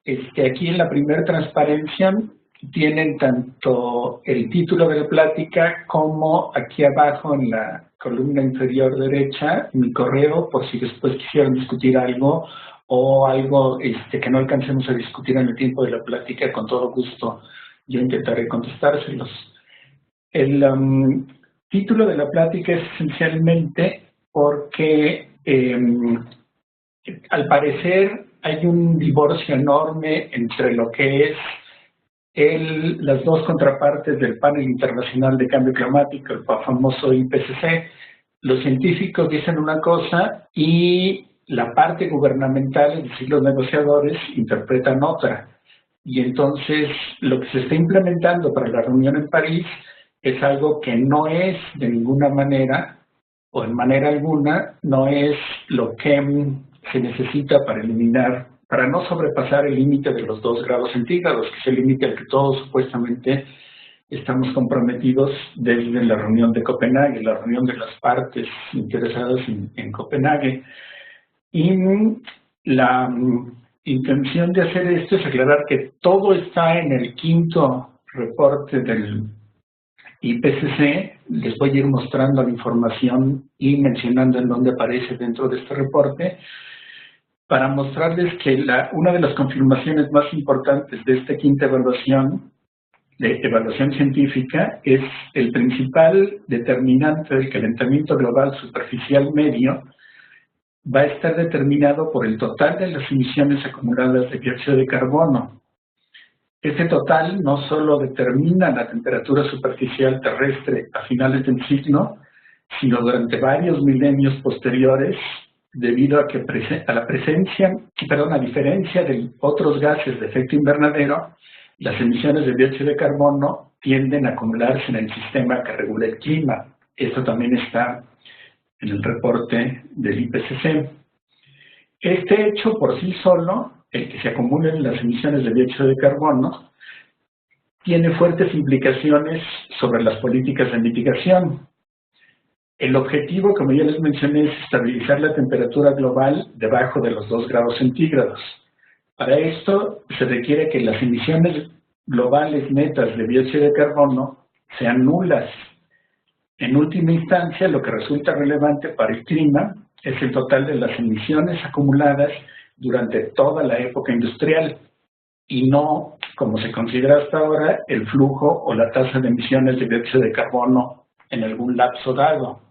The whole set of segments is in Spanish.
Aquí en la primera transparencia tienen tanto el título de la plática como aquí abajo en la columna inferior derecha mi correo, por si después quisieran discutir algo o algo que no alcancemos a discutir en el tiempo de la plática. Con todo gusto yo intentaré contestárselos. El título de la plática es esencialmente porque al parecer hay un divorcio enorme entre lo que es las dos contrapartes del panel internacional de cambio climático, el famoso IPCC. Los científicos dicen una cosa y la parte gubernamental, es decir, los negociadores, interpretan otra. Y entonces lo que se está implementando para la reunión en París es algo que no es de ninguna manera, o en manera alguna, no es lo que se necesita para eliminar, para no sobrepasar el límite de los 2 grados centígrados, que es el límite al que todos supuestamente estamos comprometidos desde la reunión de Copenhague, la reunión de las partes interesadas en Copenhague. Y la intención de hacer esto es aclarar que todo está en el 5º reporte del IPCC. Les voy a ir mostrando la información y mencionando en dónde aparece dentro de este reporte, para mostrarles que una de las confirmaciones más importantes de esta 5ª evaluación, de evaluación científica, es el principal determinante del calentamiento global superficial medio va a estar determinado por el total de las emisiones acumuladas de dióxido de carbono. Este total no solo determina la temperatura superficial terrestre a finales del siglo, sino durante varios milenios posteriores, debido a a diferencia de otros gases de efecto invernadero, las emisiones de dióxido de carbono tienden a acumularse en el sistema que regula el clima. Esto también está en el reporte del IPCC. Este hecho por sí solo, el que se acumulen las emisiones de dióxido de carbono, tiene fuertes implicaciones sobre las políticas de mitigación. El objetivo, como ya les mencioné, es estabilizar la temperatura global debajo de los 2 grados centígrados. Para esto se requiere que las emisiones globales netas de dióxido de carbono sean nulas. En última instancia, lo que resulta relevante para el clima es el total de las emisiones acumuladas durante toda la época industrial y no, como se considera hasta ahora, el flujo o la tasa de emisiones de dióxido de carbono en algún lapso dado.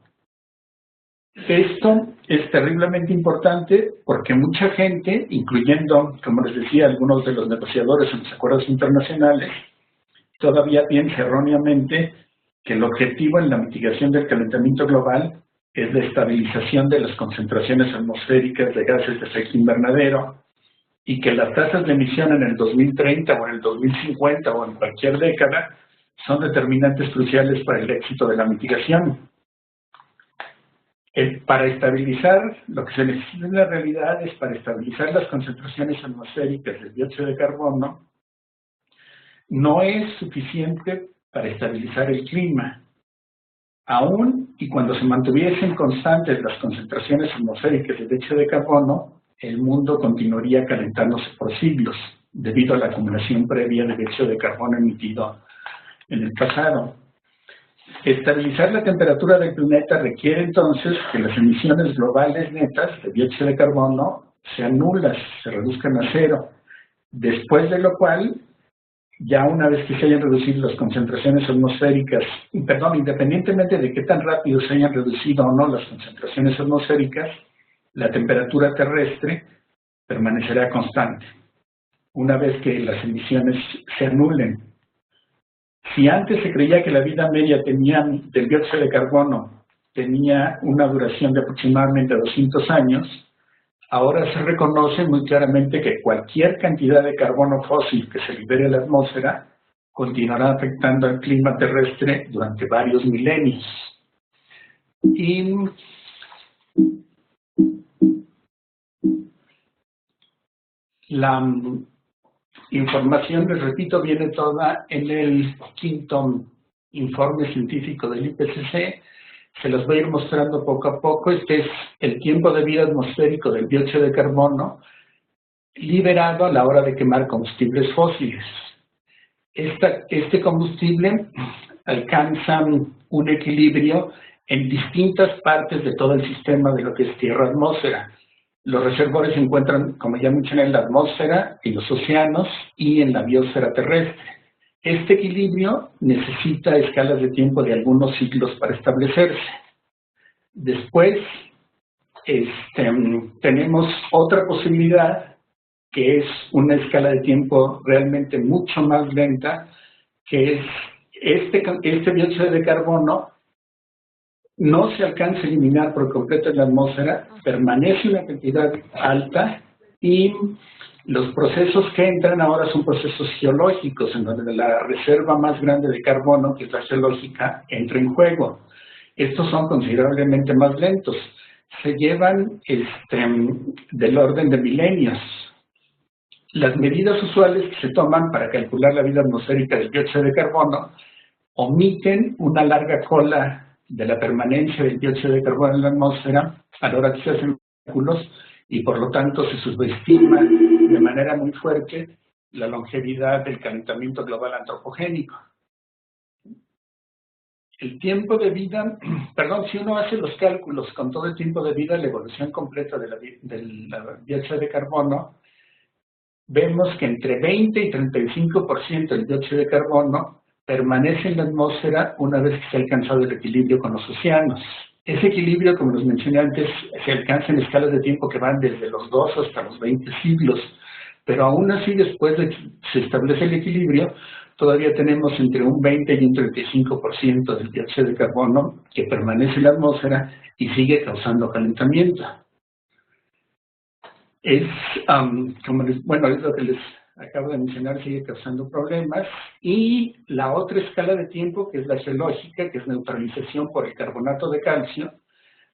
Esto es terriblemente importante porque mucha gente, incluyendo, como les decía, algunos de los negociadores en los acuerdos internacionales, todavía piensa erróneamente que el objetivo en la mitigación del calentamiento global es la estabilización de las concentraciones atmosféricas de gases de efecto invernadero y que las tasas de emisión en el 2030 o en el 2050 o en cualquier década son determinantes cruciales para el éxito de la mitigación. Para estabilizar, lo que se necesita en la realidad es para estabilizar las concentraciones atmosféricas del dióxido de carbono, no es suficiente para estabilizar el clima. Aún y cuando se mantuviesen constantes las concentraciones atmosféricas de dióxido de carbono, el mundo continuaría calentándose por siglos, debido a la acumulación previa de dióxido de carbono emitido en el pasado. Estabilizar la temperatura del planeta requiere entonces que las emisiones globales netas de dióxido de carbono sean nulas, se reduzcan a 0, después de lo cual, ya una vez que se hayan reducido las concentraciones atmosféricas, independientemente de qué tan rápido se hayan reducido o no las concentraciones atmosféricas, la temperatura terrestre permanecerá constante, una vez que las emisiones se anulen. Si antes se creía que la vida media del dióxido de carbono tenía una duración de aproximadamente 200 años, ahora se reconoce muy claramente que cualquier cantidad de carbono fósil que se libere a la atmósfera continuará afectando al clima terrestre durante varios milenios. Y la información, les repito, viene toda en el 5º informe científico del IPCC. Se los voy a ir mostrando poco a poco. Este es el tiempo de vida atmosférico del dióxido de carbono liberado a la hora de quemar combustibles fósiles. Este combustible alcanza un equilibrio en distintas partes de todo el sistema de lo que es tierra-atmósfera. Los reservorios se encuentran, como ya mencioné, en la atmósfera, en los océanos y en la biosfera terrestre. Este equilibrio necesita escalas de tiempo de algunos siglos para establecerse. Después, tenemos otra posibilidad, que es una escala de tiempo realmente mucho más lenta, que es este dióxido de carbono no se alcanza a eliminar por completo en la atmósfera, permanece una cantidad alta y los procesos que entran ahora son procesos geológicos, en donde la reserva más grande de carbono, que es la geológica, entra en juego. Estos son considerablemente más lentos. Se llevan del orden de milenios. Las medidas usuales que se toman para calcular la vida atmosférica del dióxido de carbono omiten una larga cola de la permanencia del dióxido de carbono en la atmósfera a la hora que se hacen cálculos y por lo tanto se subestima de manera muy fuerte la longevidad del calentamiento global antropogénico. El tiempo de vida, si uno hace los cálculos con todo el tiempo de vida, la evolución completa del dióxido de carbono, vemos que entre 20 y 35% del dióxido de carbono permanece en la atmósfera una vez que se ha alcanzado el equilibrio con los océanos. Ese equilibrio, como les mencioné antes, se alcanza en escalas de tiempo que van desde los 2 hasta los 20 siglos, pero aún así, después de que se establece el equilibrio, todavía tenemos entre un 20 y un 35% del dióxido de carbono que permanece en la atmósfera y sigue causando calentamiento. Es lo que les acabo de mencionar, sigue causando problemas. Y la otra escala de tiempo, que es la geológica, que es neutralización por el carbonato de calcio,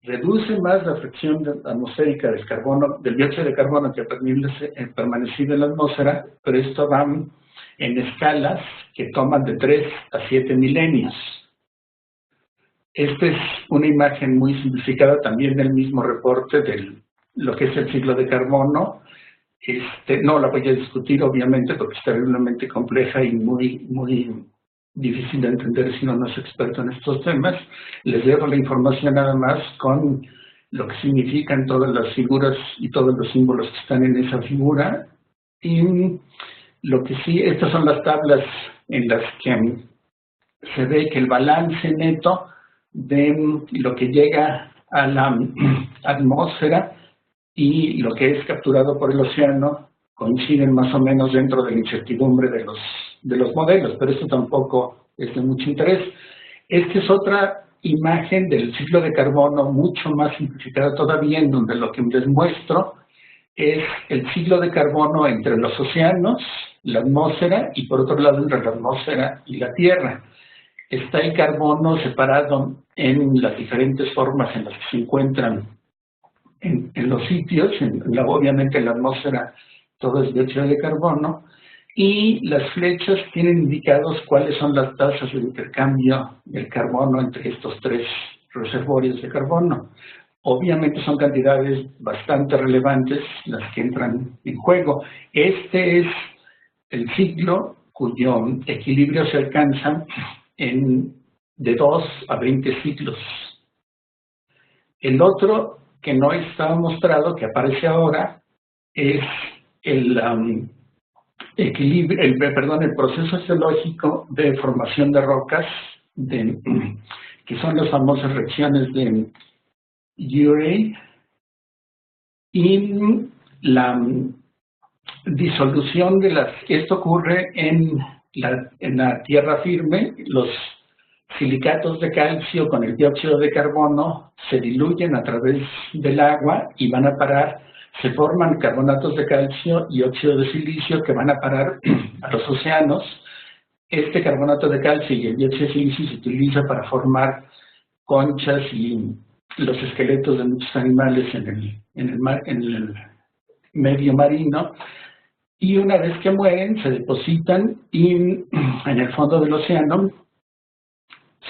reduce más la fricción atmosférica del dióxido de carbono que ha permanecido en la atmósfera, pero esto va en escalas que toman de 3 a 7 milenios. Esta es una imagen muy simplificada también del mismo reporte de lo que es el ciclo de carbono. No la voy a discutir, obviamente, porque es terriblemente compleja y muy difícil de entender si uno no es experto en estos temas. Les dejo la información nada más con lo que significan todas las figuras y todos los símbolos que están en esa figura. Y lo que sí, estas son las tablas en las que se ve que el balance neto de lo que llega a la atmósfera y lo que es capturado por el océano coinciden más o menos dentro de la incertidumbre de los modelos, pero esto tampoco es de mucho interés. Esta es otra imagen del ciclo de carbono mucho más simplificada todavía, en donde lo que les muestro es el ciclo de carbono entre los océanos, la atmósfera y por otro lado entre la atmósfera y la Tierra. Está el carbono separado en las diferentes formas en las que se encuentran en los sitios, obviamente en la atmósfera todo es dióxido de carbono, y las flechas tienen indicados cuáles son las tasas de intercambio del carbono entre estos tres reservorios de carbono. Obviamente son cantidades bastante relevantes las que entran en juego. Este es el ciclo cuyo equilibrio se alcanza de 2 a 20 ciclos. El otro que no está mostrado, que aparece ahora, es el proceso geológico de formación de rocas, que son las famosas reacciones de Urey, y la disolución esto ocurre en la tierra firme. Los silicatos de calcio con el dióxido de carbono se diluyen a través del agua y van a parar, se forman carbonatos de calcio y óxido de silicio que van a parar a los océanos. Este carbonato de calcio y el dióxido de silicio se utiliza para formar conchas y los esqueletos de muchos animales en el medio marino, y una vez que mueren se depositan y en el fondo del océano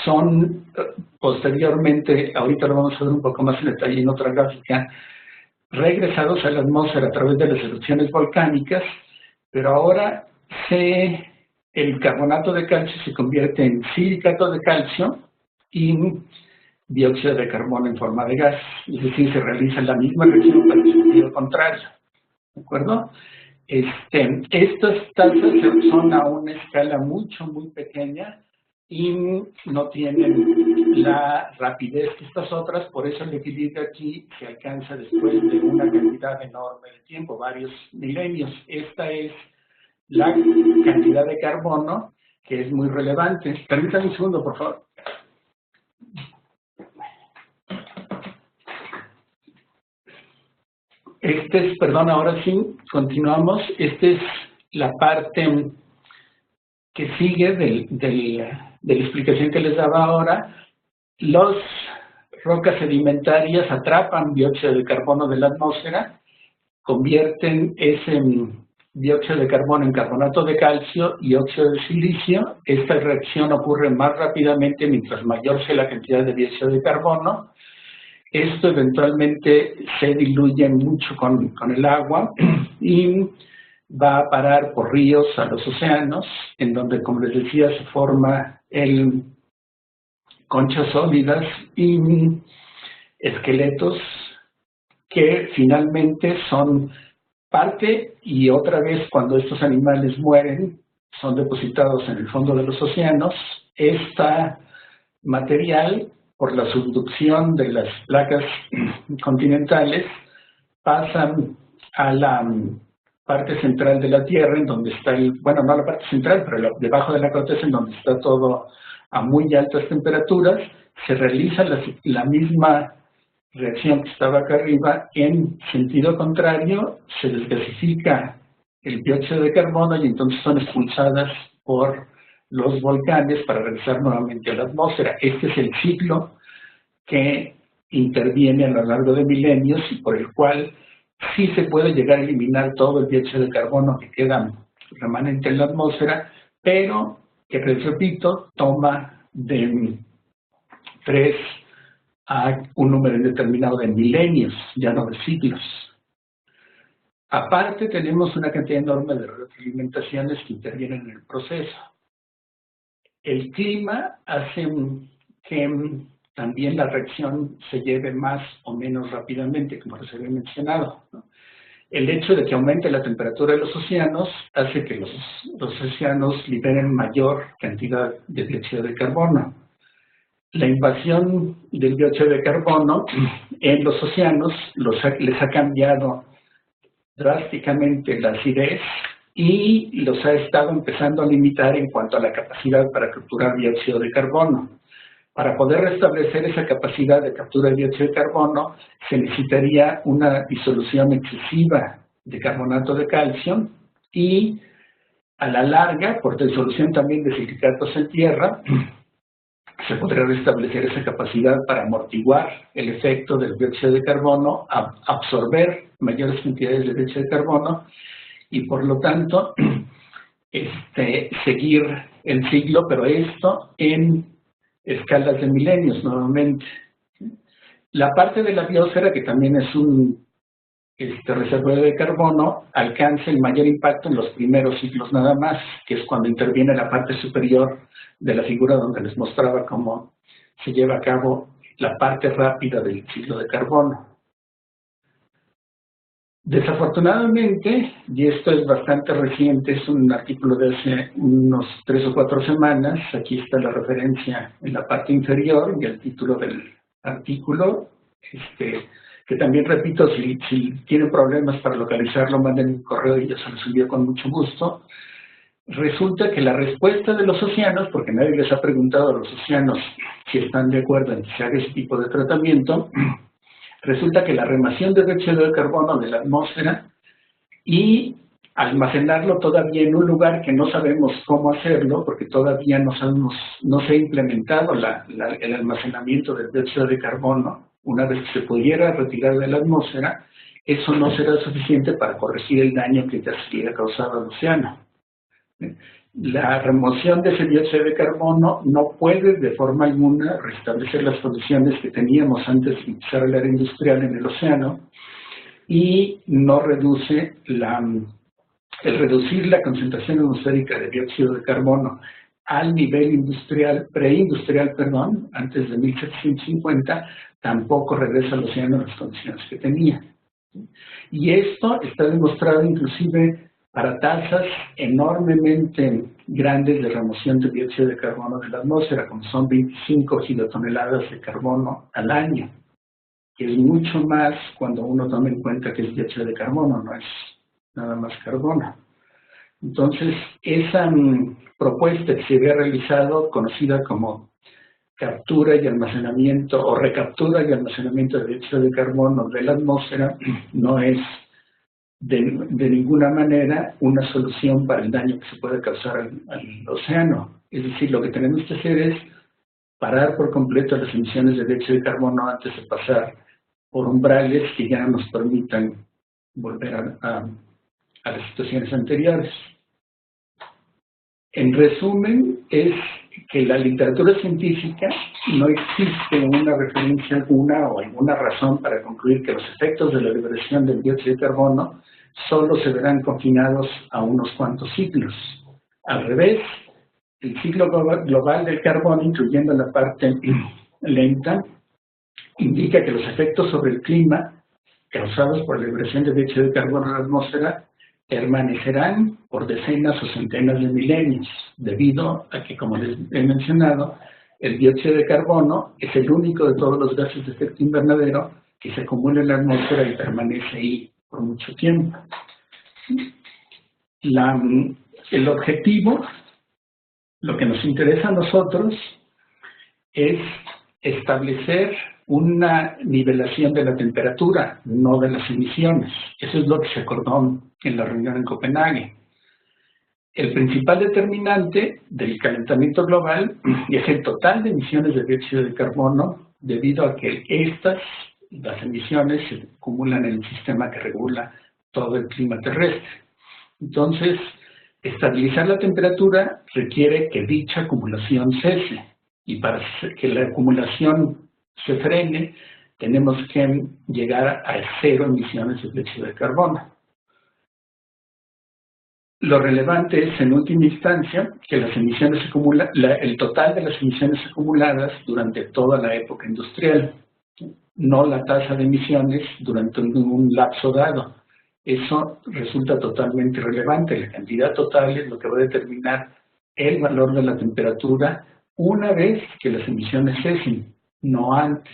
son posteriormente, ahorita lo vamos a ver un poco más en detalle en otra gráfica, regresados a la atmósfera a través de las erupciones volcánicas, pero ahora el carbonato de calcio se convierte en silicato de calcio y dióxido de carbono en forma de gas, es decir, se realiza la misma reacción para el sentido contrario, ¿de acuerdo? Estas tasas son a una escala muy pequeña y no tienen la rapidez que estas otras, por eso el equilibrio aquí se alcanza después de una cantidad enorme de tiempo, varios milenios. Esta es la cantidad de carbono que es muy relevante. Permítanme un segundo, por favor. Perdón, ahora sí, continuamos. Esta es la parte que sigue de la explicación que les daba ahora. Las rocas sedimentarias atrapan dióxido de carbono de la atmósfera, convierten ese dióxido de carbono en carbonato de calcio y óxido de silicio. Esta reacción ocurre más rápidamente mientras mayor sea la cantidad de dióxido de carbono. Esto eventualmente se diluye mucho con el agua y va a parar por ríos a los océanos, en donde, como les decía, se forma conchas sólidas y esqueletos que finalmente son parte, y otra vez cuando estos animales mueren, son depositados en el fondo de los océanos. Este material, por la subducción de las placas continentales, pasan a la parte central de la Tierra, en donde está bueno, no la parte central, pero debajo de la corteza, en donde está todo a muy altas temperaturas. Se realiza la misma reacción que estaba acá arriba en sentido contrario, se desgasifica el dióxido de carbono y entonces son expulsadas por los volcanes para regresar nuevamente a la atmósfera. Este es el ciclo que interviene a lo largo de milenios y por el cual sí se puede llegar a eliminar todo el dióxido de carbono que queda remanente en la atmósfera, pero que, les repito, toma de 3 a un número indeterminado de milenios, ya no de siglos. Aparte, tenemos una cantidad enorme de retroalimentaciones que intervienen en el proceso. El clima hace que también la reacción se lleve más o menos rápidamente, como les había mencionado, ¿no? El hecho de que aumente la temperatura de los océanos hace que los océanos liberen mayor cantidad de dióxido de carbono. La invasión del dióxido de carbono en los océanos les ha cambiado drásticamente la acidez y los ha estado empezando a limitar en cuanto a la capacidad para capturar dióxido de carbono. Para poder restablecer esa capacidad de captura de dióxido de carbono, se necesitaría una disolución excesiva de carbonato de calcio y, a la larga, por disolución también de silicatos en tierra, se podría restablecer esa capacidad para amortiguar el efecto del dióxido de carbono, absorber mayores cantidades de dióxido de carbono y, por lo tanto, seguir el ciclo, pero esto en escalas de milenios nuevamente. La parte de la biosfera, que también es un reservorio de carbono, alcanza el mayor impacto en los primeros ciclos nada más, que es cuando interviene la parte superior de la figura donde les mostraba cómo se lleva a cabo la parte rápida del ciclo de carbono. Desafortunadamente, y esto es bastante reciente, es un artículo de hace unos 3 o 4 semanas, aquí está la referencia en la parte inferior y el título del artículo, que también repito, si tienen problemas para localizarlo, manden un correo y yo se los envío con mucho gusto. Resulta que la respuesta de los océanos, porque nadie les ha preguntado a los océanos si están de acuerdo en que se haga ese tipo de tratamiento, resulta que la remoción de dióxido de carbono de la atmósfera y almacenarlo todavía en un lugar que no sabemos cómo hacerlo, porque todavía no se ha implementado el almacenamiento del dióxido de carbono. Una vez que se pudiera retirar de la atmósfera, eso no será suficiente para corregir el daño que ya se le ha causado al océano. La remoción de ese dióxido de carbono no puede de forma alguna restablecer las condiciones que teníamos antes de empezar la era industrial en el océano, y no reduce el reducir la concentración atmosférica de dióxido de carbono al nivel preindustrial, antes de 1750, tampoco regresa al océano las condiciones que tenía. Y esto está demostrado inclusive para tasas enormemente grandes de remoción de dióxido de carbono de la atmósfera, como son 25 gigatoneladas de carbono al año, que es mucho más cuando uno toma en cuenta que es dióxido de carbono, no es nada más carbono. Entonces, esa propuesta que se había realizado, conocida como captura y almacenamiento o recaptura y almacenamiento de dióxido de carbono de la atmósfera, no es de ninguna manera una solución para el daño que se puede causar al océano. Es decir, lo que tenemos que hacer es parar por completo las emisiones de dióxido de carbono antes de pasar por umbrales que ya nos permitan volver a las situaciones anteriores. En resumen, es que en la literatura científica no existe una referencia alguna o alguna razón para concluir que los efectos de la liberación del dióxido de carbono solo se verán confinados a unos cuantos ciclos. Al revés, el ciclo global del carbono, incluyendo la parte lenta, indica que los efectos sobre el clima causados por la liberación de dióxido de carbono en la atmósfera permanecerán por decenas o centenas de milenios, debido a que, como les he mencionado, el dióxido de carbono es el único de todos los gases de efecto invernadero que se acumula en la atmósfera y permanece ahí por mucho tiempo. El objetivo, lo que nos interesa a nosotros, es establecer una nivelación de la temperatura, no de las emisiones. Eso es lo que se acordó en la reunión en Copenhague. El principal determinante del calentamiento global es el total de emisiones de dióxido de carbono, debido a que las emisiones se acumulan en el sistema que regula todo el clima terrestre. Entonces, estabilizar la temperatura requiere que dicha acumulación cese. Y para que la acumulación se frene, tenemos que llegar a cero emisiones de dióxido de carbono. Lo relevante es, en última instancia, que las emisiones el total de las emisiones acumuladas durante toda la época industrial, no la tasa de emisiones durante un lapso dado. Eso resulta totalmente irrelevante. La cantidad total es lo que va a determinar el valor de la temperatura una vez que las emisiones cesen, no antes.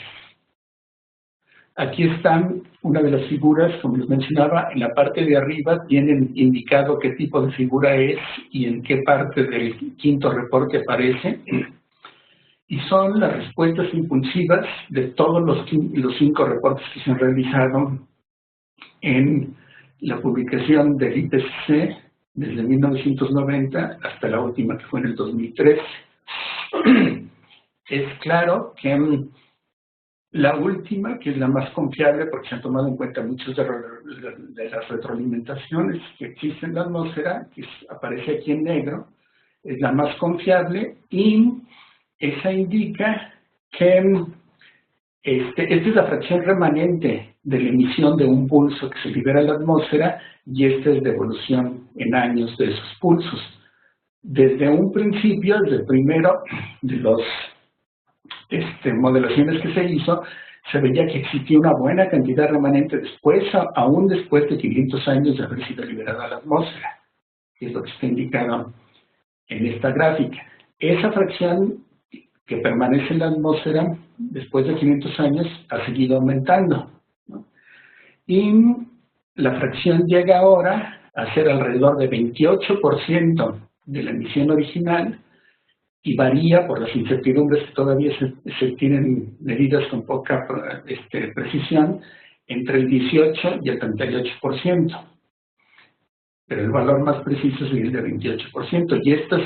Aquí están una de las figuras, como les mencionaba, en la parte de arriba tienen indicado qué tipo de figura es y en qué parte del quinto reporte aparece. Y son las respuestas impulsivas de todos los 5 reportes que se han realizado en la publicación del IPCC desde 1990 hasta la última que fue en el 2003. Es claro que la última, que es la más confiable porque se han tomado en cuenta muchas de las retroalimentaciones que existen en la atmósfera, que aparece aquí en negro, es la más confiable y esa indica que esta es la fracción remanente de la emisión de un pulso que se libera en la atmósfera y esta es de evolución en años de esos pulsos. Desde un principio, desde el primero de las modelaciones que se hizo, se veía que existía una buena cantidad remanente aún después de 500 años de haber sido liberada a la atmósfera, que es lo que está indicado en esta gráfica. Esa fracción que permanece en la atmósfera después de 500 años ha seguido aumentando, ¿no? Y la fracción llega ahora a ser alrededor de 28% de la emisión original y varía por las incertidumbres que todavía se tienen medidas con poca precisión entre el 18 y el 38%. Pero el valor más preciso es el de 28%, y esto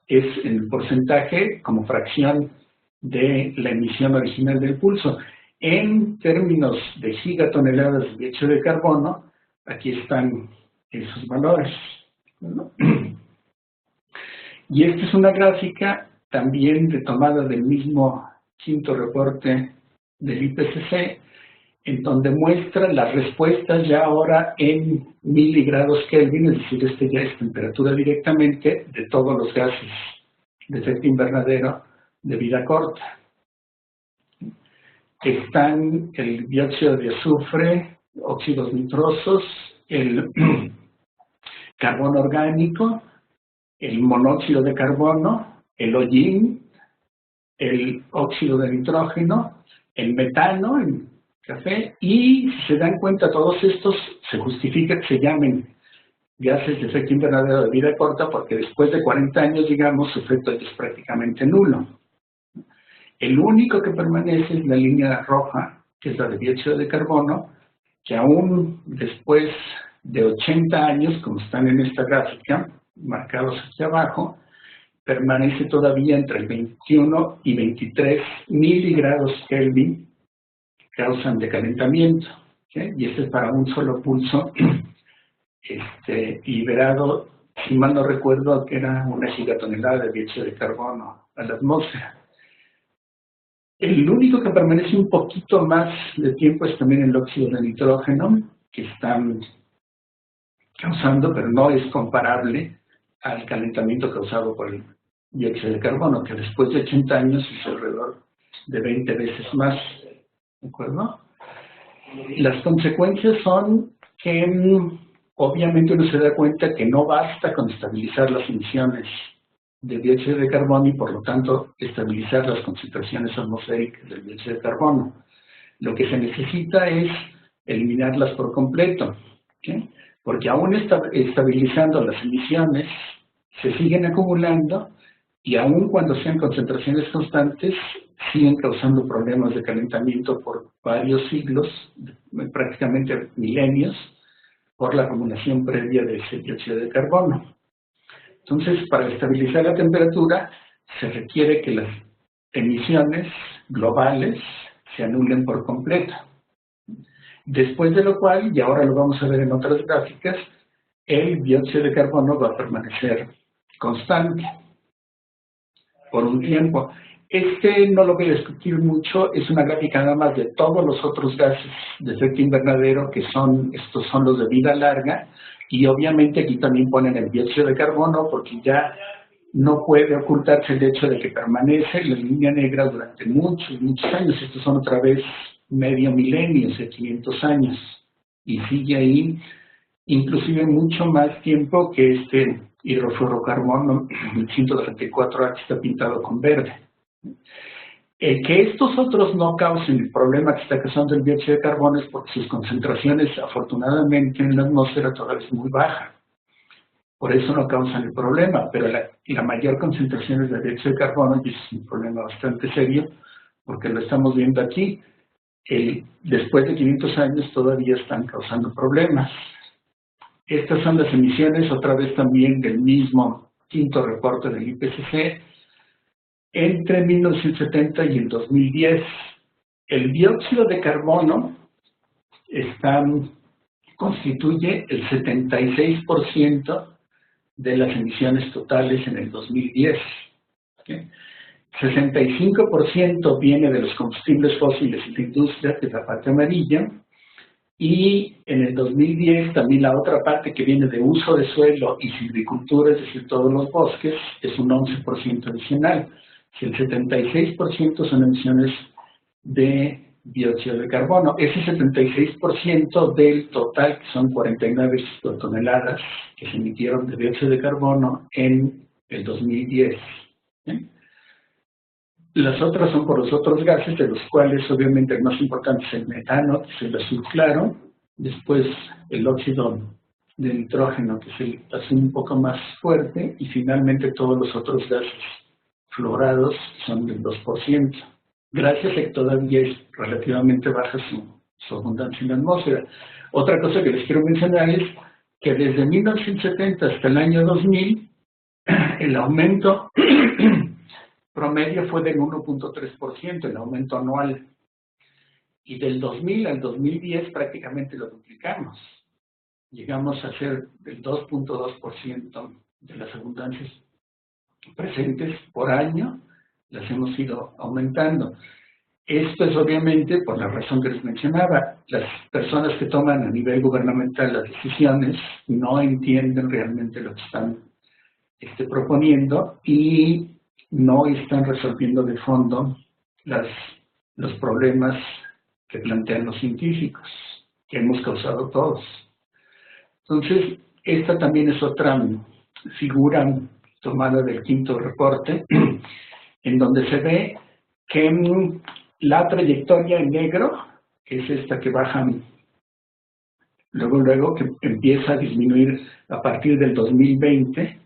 es el porcentaje como fracción de la emisión original del pulso. En términos de gigatoneladas de dióxido de carbono, aquí están esos valores, ¿no? Y esta es una gráfica también retomada del mismo quinto reporte del IPCC, en donde muestra las respuestas ya ahora en miligrados Kelvin, es decir, ya es temperatura directamente de todos los gases de efecto invernadero de vida corta. Están el dióxido de azufre, óxidos nitrosos, el carbono orgánico, el monóxido de carbono, el hollín, el óxido de nitrógeno, el metano, el café, y si se dan cuenta, todos estos se justifica que se llamen gases de efecto invernadero de vida corta porque después de 40 años, digamos, su efecto es prácticamente nulo. El único que permanece es la línea roja, que es la de dióxido de carbono, que aún después de 80 años, como están en esta gráfica, marcados aquí abajo, permanece todavía entre el 21 y 23 miligrados Kelvin que causan decalentamiento. ¿Okay? Y este es para un solo pulso liberado, si mal no recuerdo, que era una gigatonelada de dióxido de carbono a la atmósfera. El único que permanece un poquito más de tiempo es también el óxido de nitrógeno, que están causando, pero no es comparable al calentamiento causado por el dióxido de carbono, que después de 80 años es alrededor de 20 veces más. ¿De acuerdo? Las consecuencias son que obviamente uno se da cuenta que no basta con estabilizar las emisiones de dióxido de carbono y por lo tanto estabilizar las concentraciones atmosféricas del dióxido de carbono. Lo que se necesita es eliminarlas por completo, ¿okay? Porque aún estabilizando las emisiones se siguen acumulando y aún cuando sean concentraciones constantes siguen causando problemas de calentamiento por varios siglos, prácticamente milenios, por la acumulación previa de ese dióxido de carbono. Entonces, para estabilizar la temperatura, se requiere que las emisiones globales se anulen por completo. Después de lo cual, y ahora lo vamos a ver en otras gráficas, el dióxido de carbono va a permanecer constante por un tiempo. No lo voy a discutir mucho, es una gráfica nada más de todos los otros gases de efecto invernadero que estos son los de vida larga, y obviamente aquí también ponen el dióxido de carbono porque ya no puede ocultarse el hecho de que permanece en la línea negra durante muchos, muchos años. Estos son otra vez medio milenio, 500 años, y sigue ahí inclusive mucho más tiempo que este hidrofluorocarbono, el 134H está pintado con verde. Que estos otros no causen el problema que está causando el dióxido de carbono es porque sus concentraciones, afortunadamente, en la atmósfera todavía es muy baja. Por eso no causan el problema, pero la mayor concentración es de dióxido de carbono y es un problema bastante serio porque lo estamos viendo aquí. Después de 500 años todavía están causando problemas. Estas son las emisiones, otra vez también del mismo quinto reporte del IPCC. Entre 1970 y el 2010, el dióxido de carbono constituye el 76% de las emisiones totales en el 2010. ¿Okay? 65% viene de los combustibles fósiles y la industria, que es la parte amarilla, y en el 2010 también la otra parte que viene de uso de suelo y silvicultura, es decir, todos los bosques, es un 11% adicional. Si el 76% son emisiones de dióxido de carbono, ese 76% del total, que son 49 toneladas que se emitieron de dióxido de carbono en el 2010. ¿Sí? Las otras son por los otros gases, de los cuales obviamente el más importante es el metano, que es el azul claro, después el óxido de nitrógeno, que es el azul un poco más fuerte, y finalmente todos los otros gases fluorados son del 2%, gracias a que todavía es relativamente baja su abundancia en la atmósfera. Otra cosa que les quiero mencionar es que desde 1970 hasta el año 2000, el aumento promedio fue del 1.3%, el aumento anual. Y del 2000 al 2010 prácticamente lo duplicamos. Llegamos a ser del 2.2% de las abundancias presentes por año, las hemos ido aumentando. Esto es obviamente por la razón que les mencionaba. Las personas que toman a nivel gubernamental las decisiones no entienden realmente lo que están proponiendo y no están resolviendo de fondo los problemas que plantean los científicos, que hemos causado todos. Entonces, esta también es otra figura tomada del quinto reporte, en donde se ve que la trayectoria en negro, que es esta que baja luego que empieza a disminuir a partir del 2020,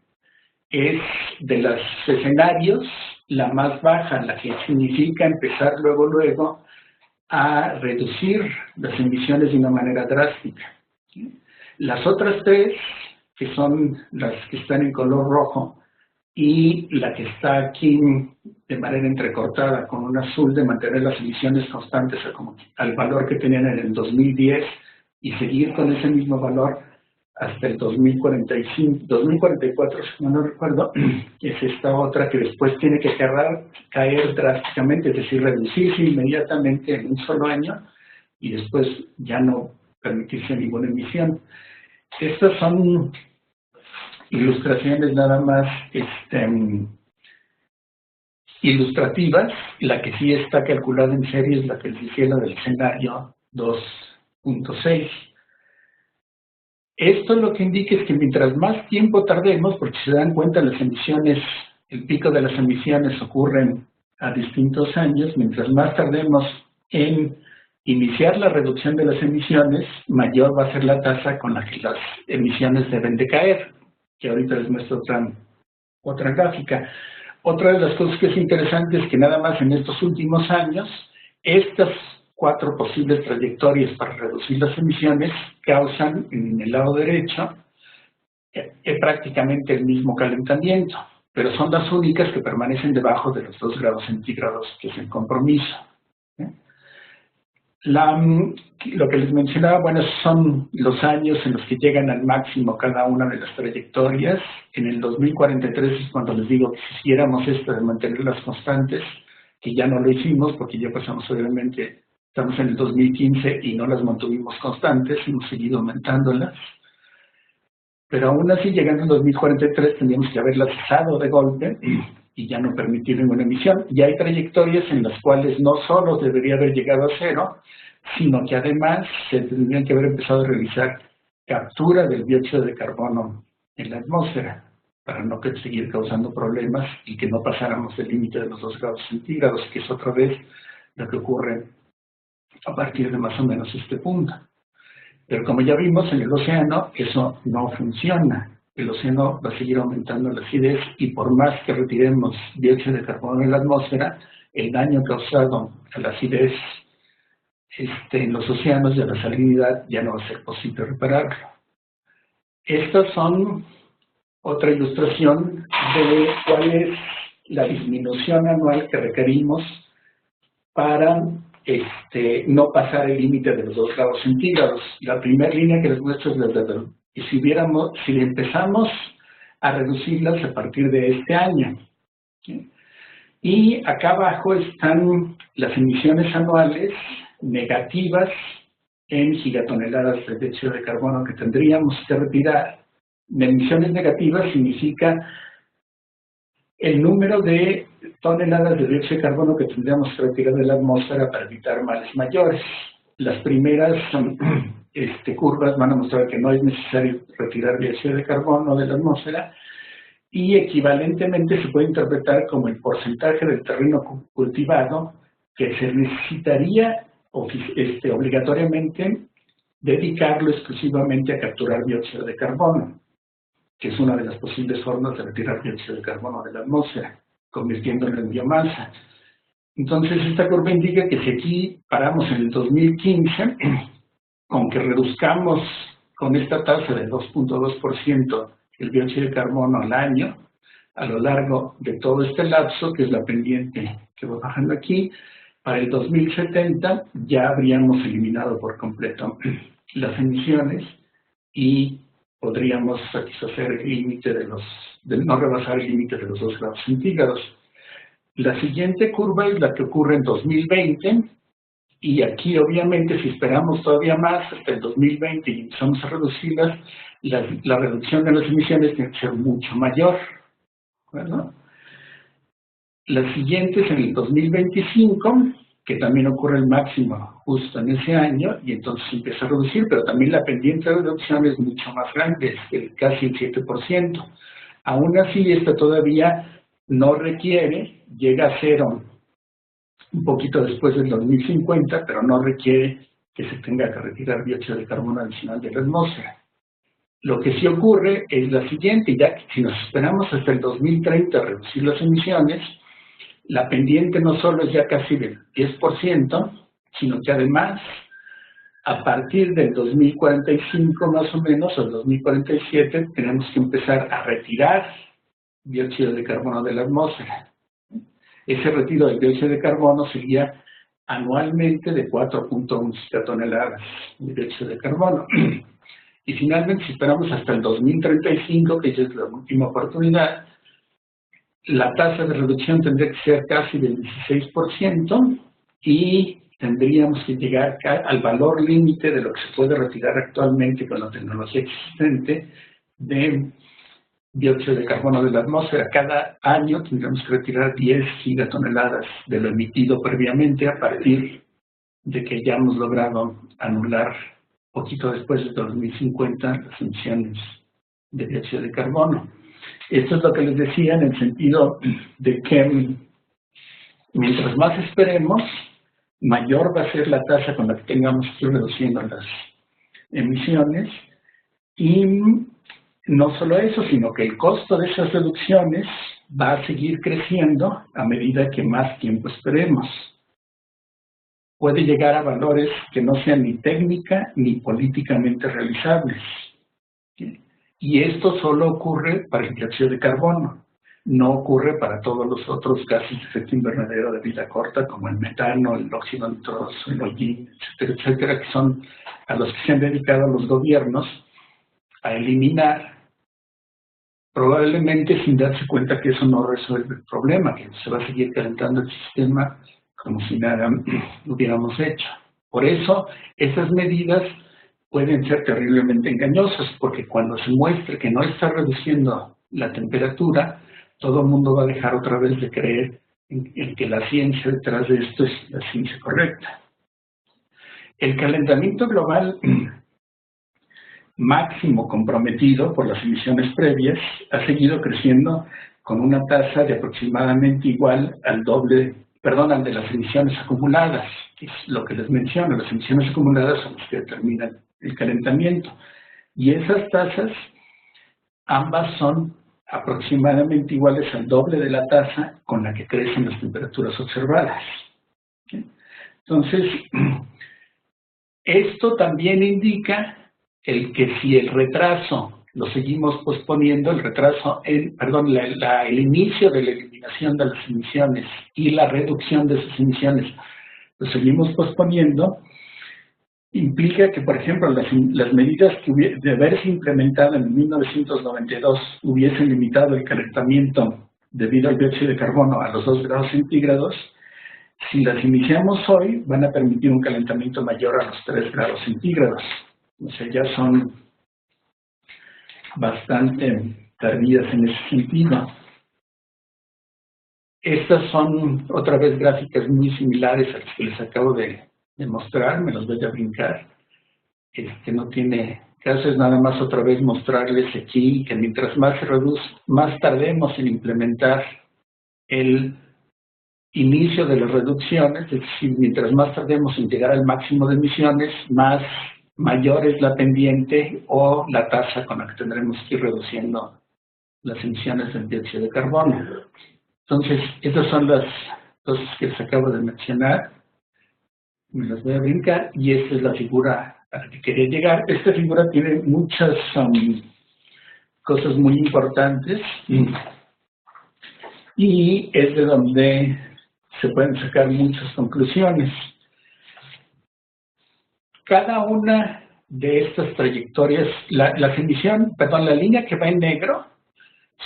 es de los escenarios la más baja, la que significa empezar luego a reducir las emisiones de una manera drástica. Las otras tres, que son las que están en color rojo, y la que está aquí de manera entrecortada con un azul, de mantener las emisiones constantes al valor que tenían en el 2010 y seguir con ese mismo valor hasta el 2045, 2044, si no recuerdo, es esta otra que después tiene que caer drásticamente, es decir, reducirse inmediatamente en un solo año y después ya no permitirse ninguna emisión. Estas son ilustraciones nada más ilustrativas. La que sí está calculada en serie es la que les decía, la del escenario 2.6. Esto lo que indica es que mientras más tiempo tardemos, porque se dan cuenta las emisiones, el pico de las emisiones ocurren a distintos años, mientras más tardemos en iniciar la reducción de las emisiones, mayor va a ser la tasa con la que las emisiones deben de caer, que ahorita les muestro otra gráfica. Otra de las cosas que es interesante es que nada más en estos últimos años, estas 4 posibles trayectorias para reducir las emisiones causan en el lado derecho prácticamente el mismo calentamiento, pero son las únicas que permanecen debajo de los 2 grados centígrados, que es el compromiso. Lo que les mencionaba, bueno, son los años en los que llegan al máximo cada una de las trayectorias. En el 2043 es cuando les digo que si hiciéramos esto de mantenerlas constantes, que ya no lo hicimos porque ya pasamos obviamente, estamos en el 2015 y no las mantuvimos constantes, hemos seguido aumentándolas. Pero aún así, llegando al 2043, tendríamos que haberlas cesado de golpe y ya no permitir ninguna emisión. Y hay trayectorias en las cuales no solo debería haber llegado a cero, sino que además se tendrían que haber empezado a realizar captura del dióxido de carbono en la atmósfera para no seguir causando problemas y que no pasáramos el límite de los 2 grados centígrados, que es otra vez lo que ocurre a partir de más o menos este punto. Pero como ya vimos en el océano, eso no funciona. El océano va a seguir aumentando la acidez y por más que retiremos dióxido de carbono en la atmósfera, el daño causado a la acidez en los océanos y a la salinidad ya no va a ser posible repararlo. Estas son otra ilustración de cuál es la disminución anual que requerimos para no pasar el límite de los 2 grados centígrados. La primera línea que les muestro es la de y si empezamos a reducirlas a partir de este año. ¿Sí? Y acá abajo están las emisiones anuales negativas en gigatoneladas de dióxido de carbono que tendríamos que retirar. Emisiones negativas significa el número de toneladas de dióxido de carbono que tendríamos que retirar de la atmósfera para evitar males mayores. Las primeras curvas van a mostrar que no es necesario retirar dióxido de carbono de la atmósfera y equivalentemente se puede interpretar como el porcentaje del terreno cultivado que se necesitaría obligatoriamente dedicarlo exclusivamente a capturar dióxido de carbono, que es una de las posibles formas de retirar dióxido de carbono de la atmósfera, convirtiéndolo en biomasa. Entonces, esta curva indica que si aquí paramos en el 2015, aunque reduzcamos con esta tasa de 2.2% el dióxido de carbono al año, a lo largo de todo este lapso, que es la pendiente que va bajando aquí, para el 2070 ya habríamos eliminado por completo las emisiones y podríamos satisfacer el límite no rebasar el límite de los 2 grados centígrados. La siguiente curva es la que ocurre en 2020, y aquí obviamente si esperamos todavía más hasta el 2020 y empezamos a reducirlas, la reducción de las emisiones tiene que ser mucho mayor, ¿verdad? La siguiente es en el 2025, que también ocurre el máximo justo en ese año, y entonces empieza a reducir, pero también la pendiente de reducción es mucho más grande, es casi el 7%. Aún así, esta todavía no requiere, llega a cero un poquito después del 2050, pero no requiere que se tenga que retirar dióxido de carbono adicional de la atmósfera. Lo que sí ocurre es la siguiente, ya que si nos esperamos hasta el 2030 a reducir las emisiones, la pendiente no solo es ya casi del 10%, sino que además, a partir del 2045 más o menos, o el 2047, tenemos que empezar a retirar dióxido de carbono de la atmósfera. Ese retiro del dióxido de carbono sería anualmente de 4.1 gigatoneladas de dióxido de carbono. Y finalmente, si esperamos hasta el 2035, que ya es la última oportunidad, la tasa de reducción tendría que ser casi del 16% y tendríamos que llegar al valor límite de lo que se puede retirar actualmente con la tecnología existente de dióxido de carbono de la atmósfera. Cada año tendríamos que retirar 10 gigatoneladas de lo emitido previamente a partir de que hayamos logrado anular poquito después de 2050 las emisiones de dióxido de carbono. Esto es lo que les decía en el sentido de que mientras más esperemos, mayor va a ser la tasa con la que tengamos que ir reduciendo las emisiones. Y no solo eso, sino que el costo de esas reducciones va a seguir creciendo a medida que más tiempo esperemos. Puede llegar a valores que no sean ni técnica ni políticamente realizables. Y esto solo ocurre para el dióxido de carbono, no ocurre para todos los otros gases de efecto invernadero de vida corta, como el metano, el óxido nitroso, el hollín, etcétera, etcétera, que son a los que se han dedicado los gobiernos a eliminar, probablemente sin darse cuenta que eso no resuelve el problema, que se va a seguir calentando el sistema como si nada hubiéramos hecho. Por eso, esas medidas pueden ser terriblemente engañosas, porque cuando se muestre que no está reduciendo la temperatura, todo el mundo va a dejar otra vez de creer en que la ciencia detrás de esto es la ciencia correcta. El calentamiento global máximo comprometido por las emisiones previas ha seguido creciendo con una tasa de aproximadamente igual al doble, al de las emisiones acumuladas. Es lo que les menciono, las emisiones acumuladas son las que determinan el calentamiento. Y esas tasas, ambas son aproximadamente iguales al doble de la tasa con la que crecen las temperaturas observadas. Entonces, esto también indica que si el retraso lo seguimos posponiendo, el inicio de la eliminación de las emisiones y la reducción de esas emisiones lo seguimos posponiendo, implica que, por ejemplo, las medidas que de haberse implementado en 1992 hubiesen limitado el calentamiento debido al dióxido de carbono a los 2 grados centígrados, si las iniciamos hoy, van a permitir un calentamiento mayor a los 3 grados centígrados. O sea, ya son bastante tardías en ese sentido. Estas son, otra vez, gráficas muy similares a las que les acabo de mostrar, me los voy a brincar. No tiene caso, es nada más otra vez mostrarles aquí que mientras más se reduce, más tardemos en implementar el inicio de las reducciones, es decir, mientras más tardemos en llegar al máximo de emisiones, mayor es la pendiente o la tasa con la que tendremos que ir reduciendo las emisiones de dióxido de carbono. Entonces, estas son las cosas que les acabo de mencionar. Me las voy a brincar y esta es la figura a la que quería llegar. Esta figura tiene muchas cosas muy importantes y es de donde se pueden sacar muchas conclusiones. Cada una de estas trayectorias, la línea que va en negro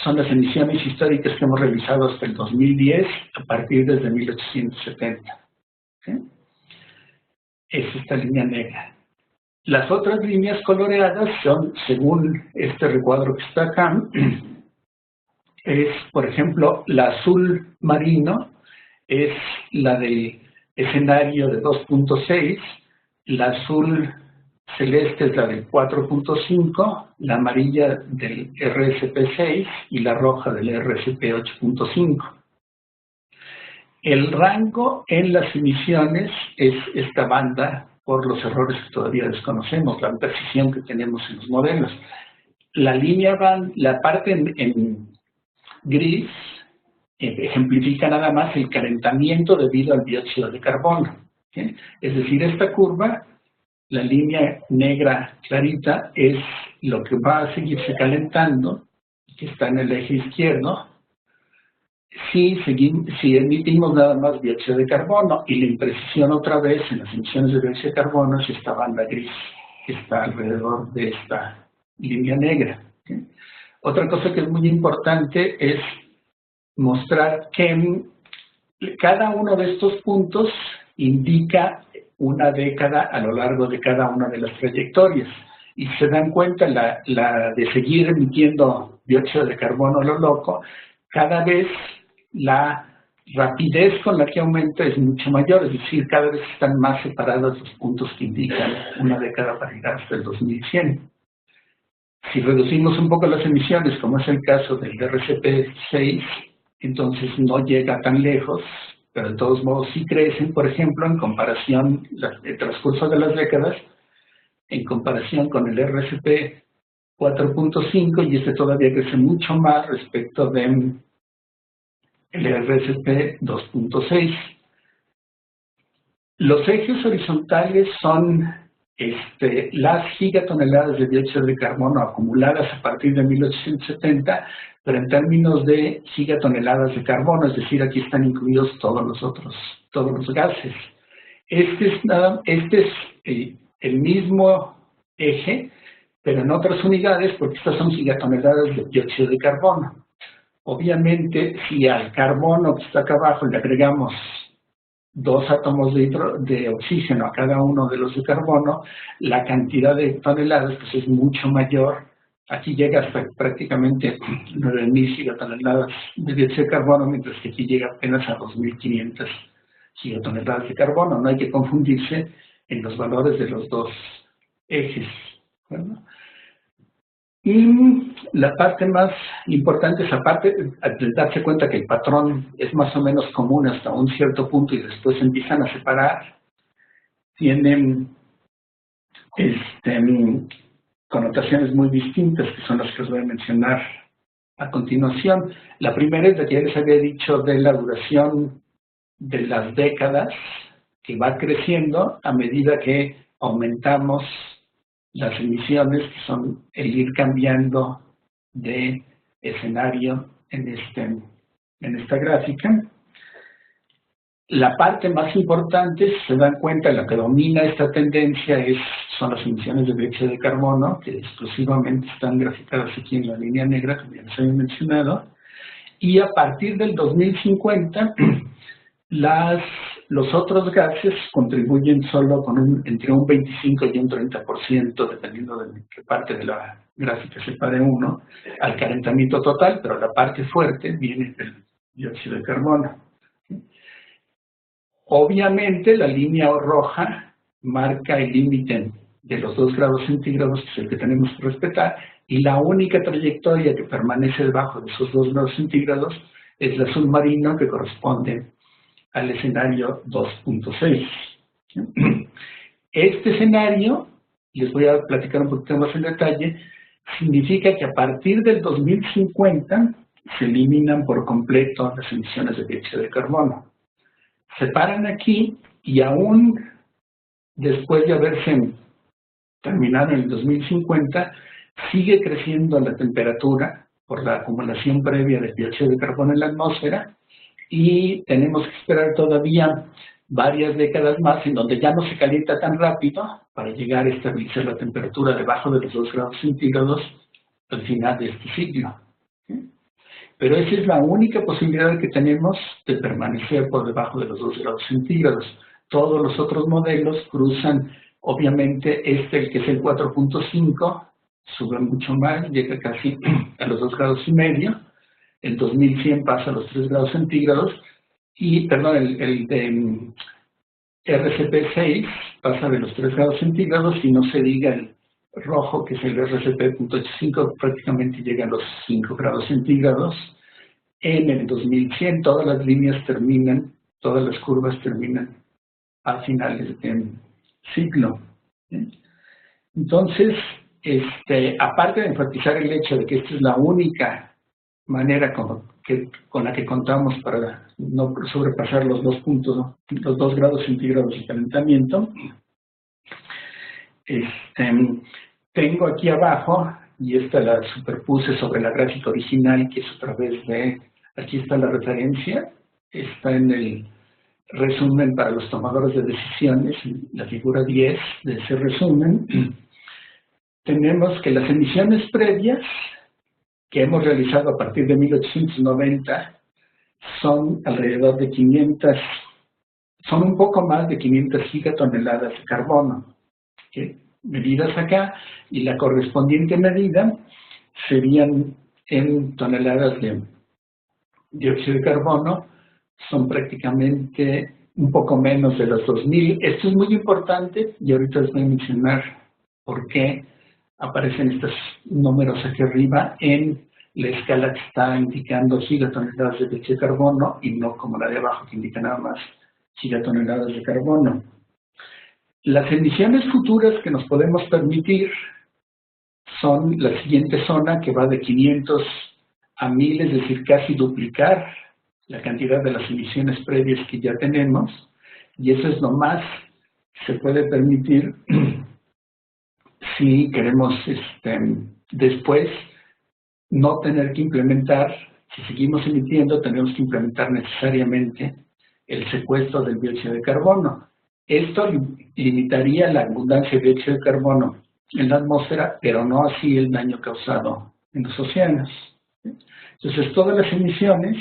son las emisiones históricas que hemos realizado hasta el 2010, a partir desde 1870. ¿Sí? Es esta línea negra. Las otras líneas coloreadas son, según este recuadro que está acá, es, por ejemplo, la azul marino es la del escenario de 2.6, la azul celeste es la del 4.5, la amarilla del RSP6 y la roja del RSP 8.5. El rango en las emisiones es esta banda por los errores que todavía desconocemos, la precisión que tenemos en los modelos. La línea la parte en gris ejemplifica nada más el calentamiento debido al dióxido de carbono. ¿Sí? Es decir, esta curva, la línea negra clarita, es lo que va a seguirse calentando, que está en el eje izquierdo, si emitimos nada más dióxido de carbono, y la imprecisión otra vez en las emisiones de dióxido de carbono es esta banda gris que está alrededor de esta línea negra. ¿Sí? Otra cosa que es muy importante es mostrar que cada uno de estos puntos indica una década a lo largo de cada una de las trayectorias. Y se dan cuenta la de seguir emitiendo dióxido de carbono a lo loco, cada vez la rapidez con la que aumenta es mucho mayor, es decir, cada vez están más separados los puntos que indican una década para llegar hasta el 2100. Si reducimos un poco las emisiones, como es el caso del RCP6, entonces no llega tan lejos, pero de todos modos sí crecen, por ejemplo, en comparación, el transcurso de las décadas, en comparación con el RCP 4.5, y este todavía crece mucho más respecto de el RCP 2.6. Los ejes horizontales son las gigatoneladas de dióxido de carbono acumuladas a partir de 1870, pero en términos de gigatoneladas de carbono, es decir, aquí están incluidos todos los gases. Este es el mismo eje, pero en otras unidades, porque estas son gigatoneladas de dióxido de carbono. Obviamente, si al carbono que está acá abajo le agregamos 2 átomos de oxígeno a cada uno de los de carbono, la cantidad de toneladas pues, es mucho mayor. Aquí llega hasta prácticamente 9.000 gigatoneladas de dióxido de carbono, mientras que aquí llega apenas a 2.500 gigatoneladas de carbono. No hay que confundirse en los valores de los dos ejes. Bueno. Y la parte más importante es, aparte de darse cuenta que el patrón es más o menos común hasta un cierto punto y después empiezan a separar, tienen connotaciones muy distintas, que son las que os voy a mencionar a continuación. La primera es la que ya les había dicho de la duración de las décadas, que va creciendo a medida que aumentamos las emisiones, que son el ir cambiando de escenario en esta gráfica. La parte más importante, si se dan cuenta, la que domina esta tendencia son las emisiones de dióxido de carbono, que exclusivamente están graficadas aquí en la línea negra, como ya les había mencionado. Y a partir del 2050, los otros gases contribuyen solo con entre un 25 y un 30%, dependiendo de qué parte de la gráfica separe uno, al calentamiento total, pero la parte fuerte viene del dióxido de carbono. Obviamente, la línea roja marca el límite de los 2 grados centígrados, que es el que tenemos que respetar, y la única trayectoria que permanece debajo de esos 2 grados centígrados es el azul marino, que corresponde al escenario 2.6. Este escenario, les voy a platicar un poquito más en detalle, significa que a partir del 2050 se eliminan por completo las emisiones de dióxido de carbono. Se paran aquí y aún después de haberse terminado en el 2050, sigue creciendo la temperatura por la acumulación previa de dióxido de carbono en la atmósfera, y tenemos que esperar todavía varias décadas más en donde ya no se calienta tan rápido para llegar a estabilizar la temperatura debajo de los 2 grados centígrados al final de este ciclo. pero esa es la única posibilidad que tenemos de permanecer por debajo de los 2 grados centígrados. Todos los otros modelos cruzan, obviamente, el que es el 4.5, sube mucho más, llega casi a los 2 grados y medio. El 2100 pasa a los 3 grados centígrados, y, perdón, el de RCP6 pasa de los 3 grados centígrados, y no se diga el rojo, que es el RCP.85, prácticamente llega a los 5 grados centígrados. En el 2100 todas las líneas terminan, todas las curvas terminan a finales del ciclo. Entonces, aparte de enfatizar el hecho de que esta es la única manera con la que contamos para no sobrepasar los 2 grados centígrados de calentamiento, tengo aquí abajo, y esta la superpuse sobre la gráfica original, que es a través de, aquí está la referencia, está en el resumen para los tomadores de decisiones, la figura 10 de ese resumen. Tenemos que las emisiones previas que hemos realizado a partir de 1890 son alrededor de 500, son un poco más de 500 gigatoneladas de carbono, ¿okay? Medidas acá, y la correspondiente medida serían en toneladas de dióxido de carbono, son prácticamente un poco menos de los 2000. Esto es muy importante, y ahorita les voy a mencionar por qué aparecen estos números aquí arriba en la escala que está indicando gigatoneladas de dióxido de carbono, y no como la de abajo que indica nada más gigatoneladas de carbono. Las emisiones futuras que nos podemos permitir son la siguiente zona, que va de 500 a 1000, es decir, casi duplicar la cantidad de las emisiones previas que ya tenemos, y eso es lo más que se puede permitir si queremos después no tener que implementar, si seguimos emitiendo, tenemos que implementar necesariamente el secuestro del dióxido de carbono. Esto limitaría la abundancia de dióxido de carbono en la atmósfera, pero no así el daño causado en los océanos. Entonces, todas las emisiones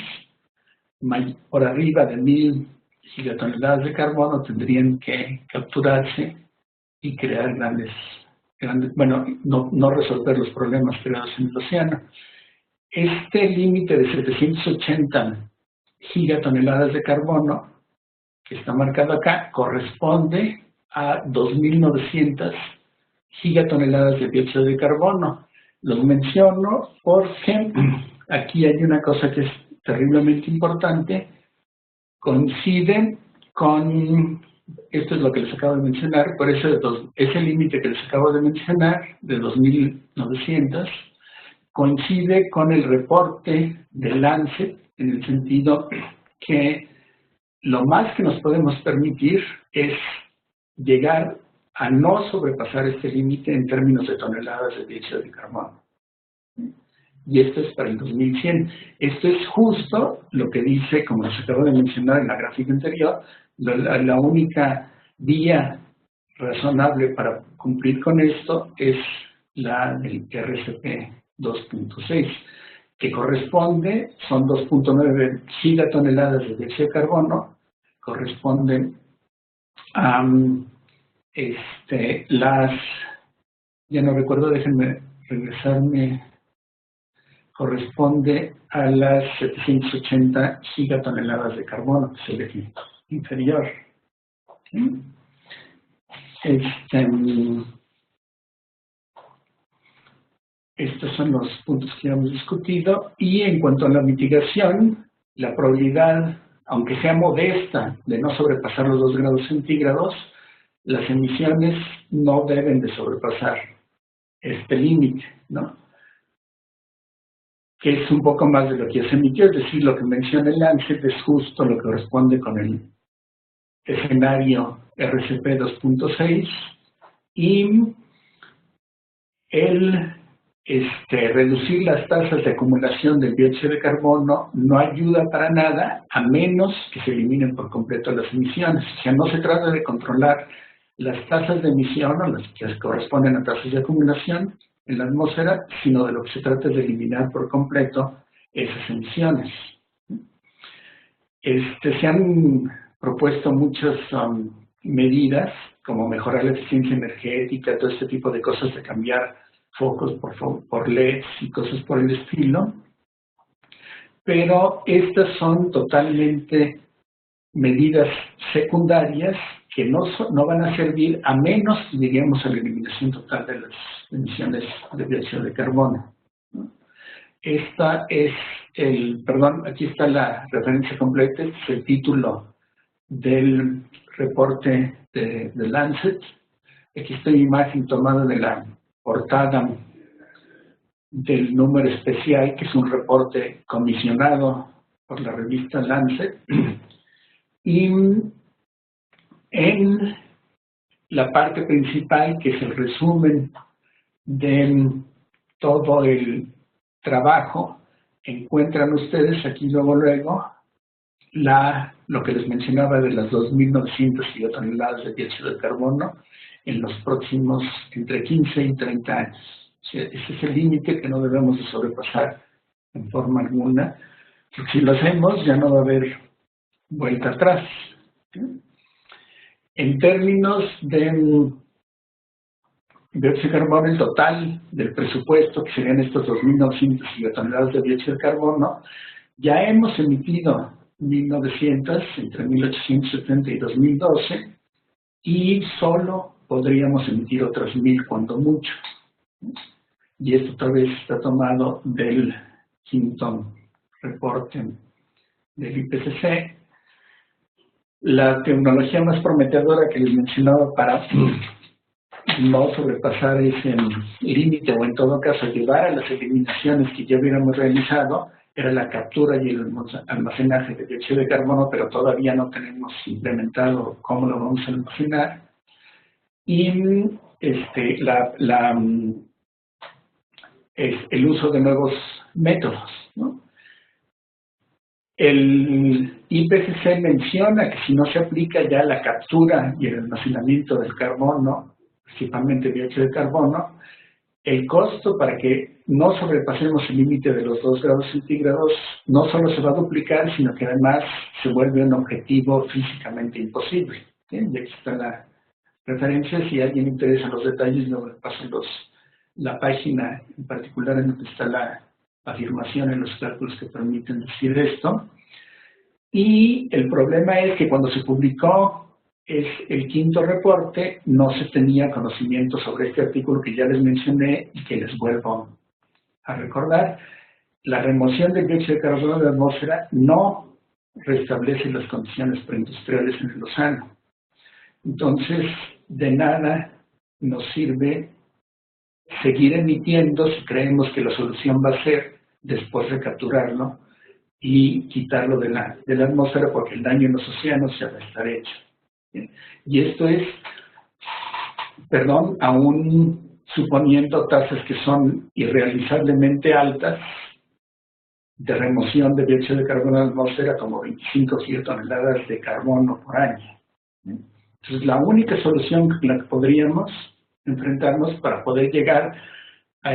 por arriba de 1000 gigatoneladas de carbono tendrían que capturarse y crear grandes, bueno, no resolver los problemas creados en el océano. Este límite de 780 gigatoneladas de carbono, que está marcado acá, corresponde a 2.900 gigatoneladas de dióxido de carbono. Los menciono porque aquí hay una cosa que es terriblemente importante. Coincide con, esto es lo que les acabo de mencionar, por eso ese límite que les acabo de mencionar, de 2.900, coincide con el reporte de Lancet, en el sentido que lo más que nos podemos permitir es llegar a no sobrepasar este límite en términos de toneladas de dióxido de carbono. Y esto es para el 2100. Esto es justo lo que dice, como les acabo de mencionar en la gráfica anterior, la única vía razonable para cumplir con esto es la del RCP 2.6, que corresponde, son 2.9 gigatoneladas de dióxido de carbono, corresponden a ya no recuerdo, déjenme regresarme, corresponde a las 780 gigatoneladas de carbono, que es el eje inferior. Estos son los puntos que hemos discutido, y en cuanto a la mitigación, la probabilidad, aunque sea modesta, de no sobrepasar los 2 grados centígrados, las emisiones no deben de sobrepasar este límite, ¿no? Que es un poco más de lo que ya se emitió, es decir, lo que menciona el Lancet es justo lo que corresponde con el escenario RCP 2.6, y el reducir las tasas de acumulación del dióxido de carbono no ayuda para nada, a menos que se eliminen por completo las emisiones. O sea, no se trata de controlar las tasas de emisión, o las que corresponden a tasas de acumulación en la atmósfera, sino de lo que se trata es de eliminar por completo esas emisiones. Se han propuesto muchas medidas, como mejorar la eficiencia energética, todo este tipo de cosas, de cambiar focos por LEDs y cosas por el estilo, pero estas son totalmente medidas secundarias que no van a servir a menos que lleguemos a la eliminación total de las emisiones de dióxido de carbono. Esta es perdón, aquí está la referencia completa, este es el título del reporte de Lancet. Aquí está una imagen tomada de la portada del número especial, que es un reporte comisionado por la revista Lancet. Y en la parte principal, que es el resumen de todo el trabajo, encuentran ustedes aquí luego lo que les mencionaba de las 2.900 gigatoneladas de dióxido de carbono en los próximos entre 15 y 30 años. O sea, ese es el límite que no debemos de sobrepasar en forma alguna, porque si lo hacemos ya no va a haber vuelta atrás. En términos de dióxido de carbono, el total del presupuesto, que serían estos 2.900 gigatoneladas de dióxido de carbono, ya hemos emitido 1.900 entre 1870 y 2012, y solo podríamos emitir otras 1.000 cuando mucho. Y esto otra vez está tomado del quinto reporte del IPCC. La tecnología más prometedora que les mencionaba para no sobrepasar ese límite, o en todo caso llevar a las eliminaciones que ya hubiéramos realizado, era la captura y el almacenaje de dióxido de carbono, pero todavía no tenemos implementado cómo lo vamos a almacenar. Y el uso de nuevos métodos, ¿no? El IPCC menciona que si no se aplica ya la captura y el almacenamiento del carbono, principalmente dióxido de carbono, el costo para que no sobrepasemos el límite de los 2 grados centígrados no solo se va a duplicar, sino que además se vuelve un objetivo físicamente imposible. ¿Sí? Y aquí está la referencia. Si a alguien le interesan los detalles, luego le paso la página en particular en donde está la afirmación en los cálculos que permiten decir esto. Y el problema es que cuando se publicó el quinto reporte, no se tenía conocimiento sobre este artículo que ya les mencioné y que les vuelvo a recordar. La remoción del dióxido de carbono de la atmósfera no restablece las condiciones preindustriales en el océano. Entonces, de nada nos sirve seguir emitiendo si creemos que la solución va a ser después recapturarlo y quitarlo de la atmósfera, porque el daño en los océanos ya va a estar hecho. Y esto es, perdón, aún suponiendo tasas que son irrealizablemente altas de remoción de dióxido de carbono de la atmósfera, como 25 gigatoneladas de carbono por año. Entonces, la única solución con la que podríamos enfrentarnos para poder llegar a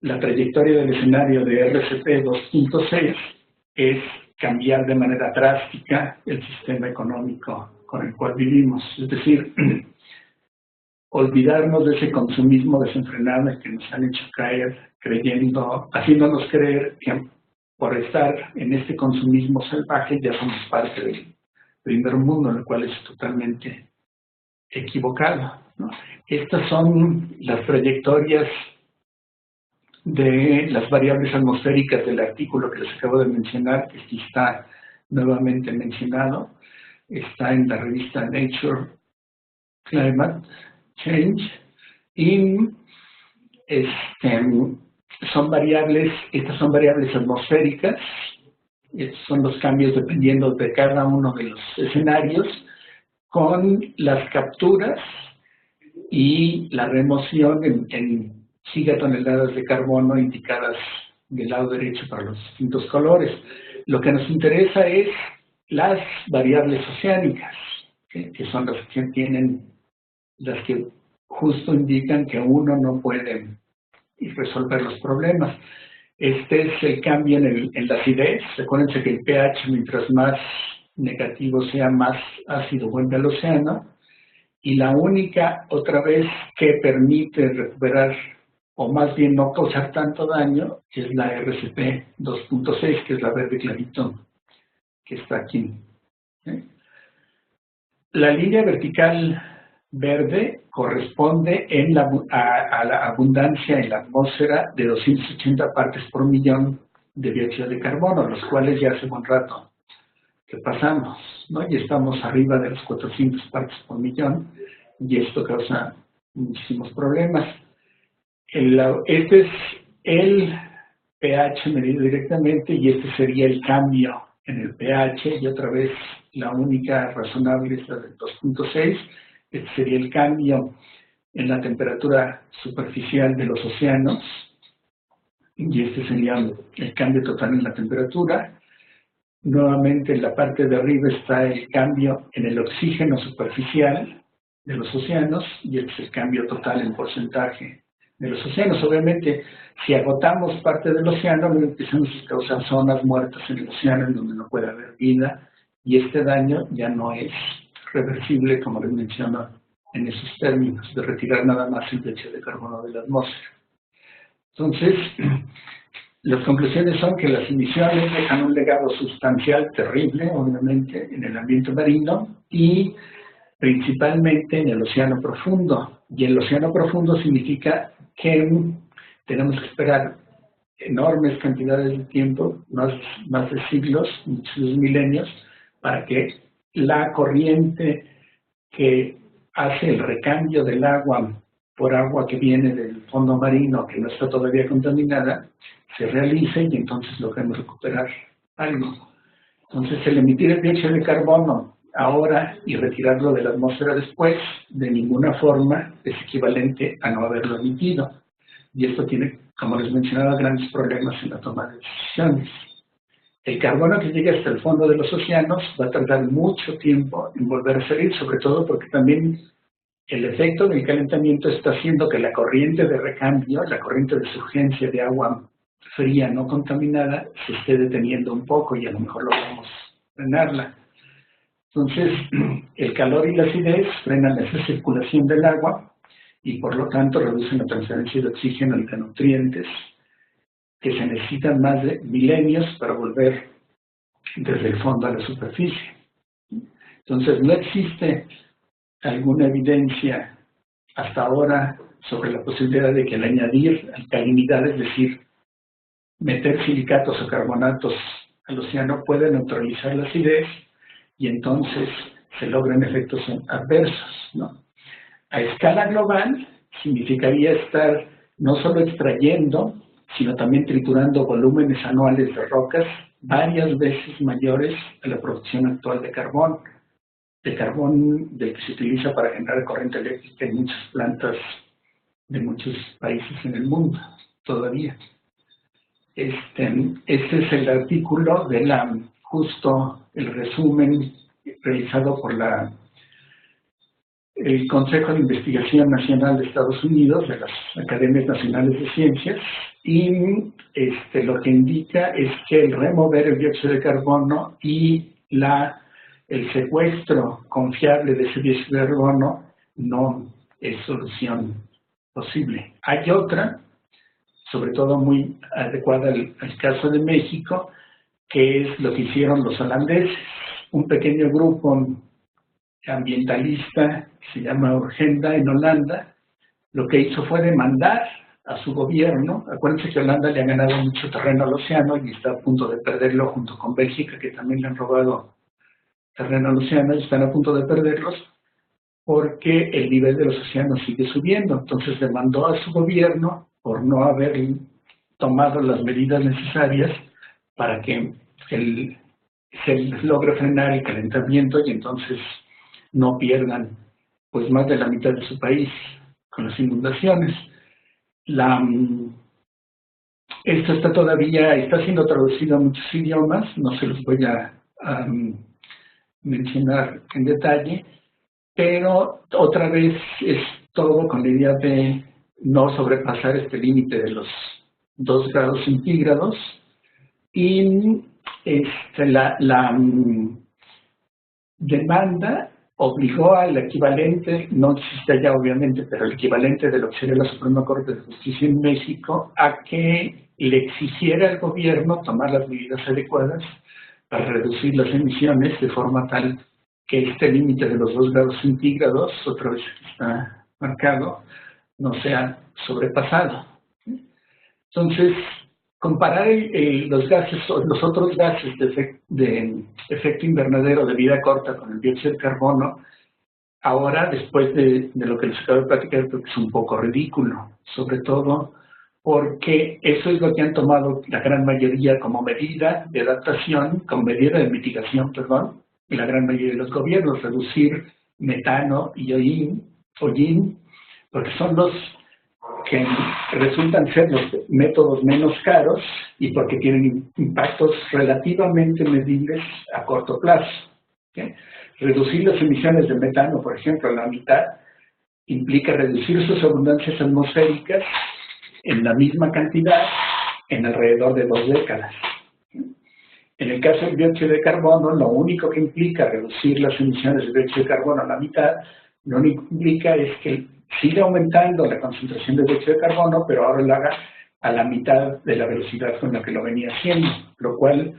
la trayectoria del escenario de RCP 2.6 es cambiar de manera drástica el sistema económico con el cual vivimos. Es decir, olvidarnos de ese consumismo desenfrenado en que nos han hecho caer, haciéndonos creer que por estar en este consumismo salvaje ya somos parte del primer mundo, lo cual es totalmente equivocado, ¿no? Estas son las trayectorias de las variables atmosféricas del artículo que les acabo de mencionar, que aquí está nuevamente mencionado, está en la revista Nature Climate Change, y estas son variables atmosféricas. Estos son los cambios dependiendo de cada uno de los escenarios, con las capturas y la remoción en gigatoneladas de carbono indicadas del lado derecho para los distintos colores. Lo que nos interesa es las variables oceánicas, que son las que justo indican que uno no puede resolver los problemas. Este es el cambio en la acidez. Recuérdense que el pH, mientras más negativo sea, más ácido vuelve al océano. Y la única, otra vez, que permite recuperar, o más bien no causar tanto daño, es la RCP 2.6, que es la verde clarito, que está aquí. La línea vertical verde corresponde a la abundancia en la atmósfera de 280 partes por millón de dióxido de carbono, los cuales ya hace un rato que pasamos, ¿no? Y estamos arriba de las 400 partes por millón, y esto causa muchísimos problemas. Este es el pH medido directamente, y este sería el cambio en el pH, y otra vez la única razonable es la del 2.6. Este sería el cambio en la temperatura superficial de los océanos, y este sería el cambio total en la temperatura. Nuevamente en la parte de arriba está el cambio en el oxígeno superficial de los océanos, y este es el cambio total en porcentaje de los océanos. Obviamente, si agotamos parte del océano, lo que empezamos a causar zonas muertas en el océano en donde no puede haber vida, y este daño ya no es reversible, como les menciono, en esos términos, de retirar nada más el dióxido de carbono de la atmósfera. Entonces, las conclusiones son que las emisiones dejan un legado sustancial terrible, obviamente, en el ambiente marino y principalmente en el océano profundo. Y el océano profundo significa que tenemos que esperar enormes cantidades de tiempo, más de siglos, muchos milenios, para que la corriente que hace el recambio del agua por agua que viene del fondo marino, que no está todavía contaminada, se realice, y entonces logremos recuperar algo. Entonces, el emitir el dióxido de carbono ahora y retirarlo de la atmósfera después, de ninguna forma es equivalente a no haberlo emitido. Y esto tiene, como les mencionaba, grandes problemas en la toma de decisiones. El carbono que llega hasta el fondo de los océanos va a tardar mucho tiempo en volver a salir, sobre todo porque también el efecto del calentamiento está haciendo que la corriente de recambio, la corriente de surgencia de agua fría no contaminada, se esté deteniendo un poco, y a lo mejor logramos frenarla. Entonces, el calor y la acidez frenan esa circulación del agua, y por lo tanto reducen la transferencia de oxígeno y de nutrientes, que se necesitan más de milenios para volver desde el fondo a la superficie. Entonces, no existe alguna evidencia hasta ahora sobre la posibilidad de que al añadir alcalinidad, es decir, meter silicatos o carbonatos al océano, puede neutralizar la acidez, y entonces se logran efectos adversos, ¿no? A escala global significaría estar no solo extrayendo, sino también triturando volúmenes anuales de rocas varias veces mayores a la producción actual de carbón del que se utiliza para generar corriente eléctrica en muchas plantas de muchos países en el mundo todavía. Este es el artículo de justo el resumen realizado por el Consejo de Investigación Nacional de Estados Unidos, de las Academias Nacionales de Ciencias, y lo que indica es que el remover el dióxido de carbono y el secuestro confiable de ese dióxido de carbono no es solución posible. Hay otra, sobre todo muy adecuada al caso de México, que es lo que hicieron los holandeses. Un pequeño grupo ambientalista, se llama Urgenda, en Holanda, lo que hizo fue demandar a su gobierno. Acuérdense que Holanda le ha ganado mucho terreno al océano y está a punto de perderlo, junto con Bélgica, que también le han robado terreno al océano, y están a punto de perderlos porque el nivel de los océanos sigue subiendo. Entonces demandó a su gobierno por no haber tomado las medidas necesarias para que se logre frenar el calentamiento, y entonces no pierdan pues más de la mitad de su país con las inundaciones. Esto está siendo traducido a muchos idiomas, no se los voy a mencionar en detalle, pero otra vez es todo con la idea de no sobrepasar este límite de los 2 grados centígrados, y la demanda obligó al equivalente, no existe ya obviamente, pero el equivalente de lo que sería la Suprema Corte de Justicia en México, a que le exigiera al gobierno tomar las medidas adecuadas para reducir las emisiones de forma tal que este límite de los 2 grados centígrados, otra vez está marcado, no sea sobrepasado. Entonces, comparar los gases o los otros gases de efecto invernadero de vida corta con el dióxido de carbono, ahora, después de lo que les acabo de platicar, creo que es un poco ridículo, sobre todo porque eso es lo que han tomado la gran mayoría como medida de adaptación, como medida de mitigación, perdón, y la gran mayoría de los gobiernos, reducir metano y hollín, porque son los que resultan ser los métodos menos caros y porque tienen impactos relativamente medibles a corto plazo. ¿Okay? Reducir las emisiones de metano, por ejemplo, a la mitad, implica reducir sus abundancias atmosféricas en la misma cantidad en alrededor de 2 décadas. En el caso del dióxido de carbono, lo único que implica reducir las emisiones de dióxido de carbono a la mitad, lo único que implica es que sigue aumentando la concentración de dióxido de carbono, pero ahora lo haga a la mitad de la velocidad con la que lo venía haciendo, lo cual,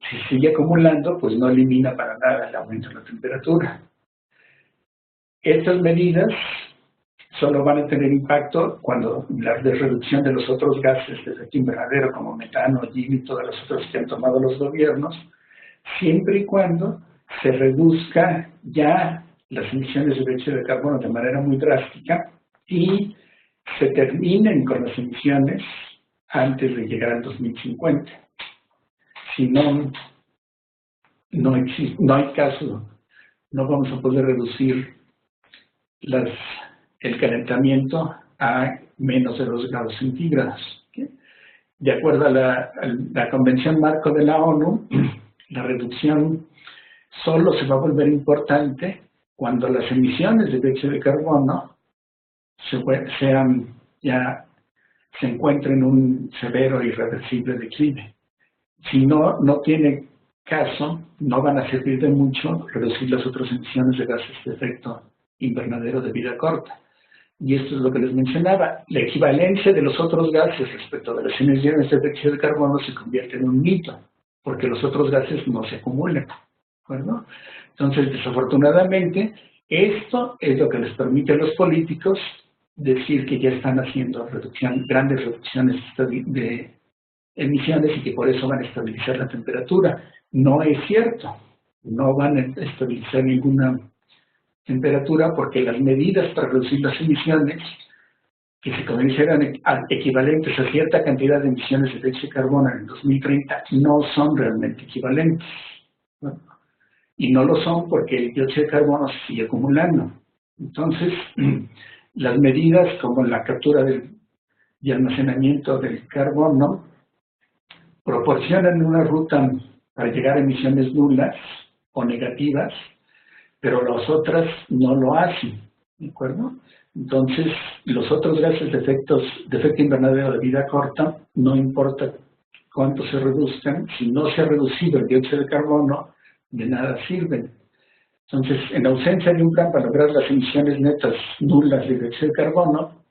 si sigue acumulando, pues no elimina para nada el aumento de la temperatura. Estas medidas solo van a tener impacto cuando la reducción de los otros gases de efecto invernadero, como metano, hollín y todas las otras que han tomado los gobiernos, siempre y cuando se reduzca ya las emisiones de dióxido de carbono de manera muy drástica y se terminen con las emisiones antes de llegar al 2050. Si no, no hay caso, no vamos a poder reducir el calentamiento a menos de 2 grados centígrados. ¿Okay? De acuerdo a la Convención Marco de la ONU, la reducción solo se va a volver importante cuando las emisiones de dióxido de carbono se encuentren en un severo e irreversible declive. Si no tiene caso, no van a servir de mucho reducir las otras emisiones de gases de efecto invernadero de vida corta. Y esto es lo que les mencionaba. La equivalencia de los otros gases respecto de las emisiones de dióxido de carbono se convierte en un mito, porque los otros gases no se acumulan. ¿De acuerdo? Entonces, desafortunadamente, esto es lo que les permite a los políticos decir que ya están haciendo grandes reducciones de emisiones y que por eso van a estabilizar la temperatura. No es cierto. No van a estabilizar ninguna temperatura porque las medidas para reducir las emisiones que se consideran equivalentes a cierta cantidad de emisiones de dióxido de carbono en el 2030 no son realmente equivalentes, ¿no? Y no lo son porque el dióxido de carbono se sigue acumulando. Entonces, las medidas como la captura y almacenamiento del carbono proporcionan una ruta para llegar a emisiones nulas o negativas, pero las otras no lo hacen, ¿de acuerdo? Entonces, los otros gases de efecto invernadero de vida corta, no importa cuánto se reduzcan, si no se ha reducido el dióxido de carbono, de nada sirven. Entonces, en ausencia de un plan para lograr las emisiones netas nulas de dióxido de carbono,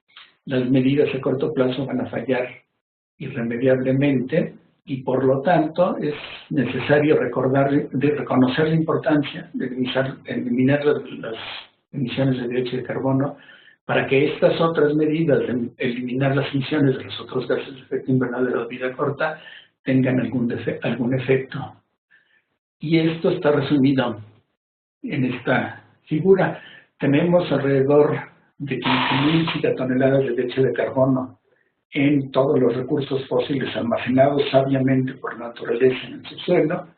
las medidas a corto plazo van a fallar irremediablemente y por lo tanto es necesario reconocer la importancia de eliminar las emisiones de dióxido de carbono para que estas otras medidas de eliminar las emisiones de los otros gases de efecto invernadero de vida corta tengan algún efecto. Y esto está resumido en esta figura. Tenemos alrededor de 15.000 gigatoneladas de dióxido de carbono en todos los recursos fósiles almacenados sabiamente por la naturaleza en el subsuelo,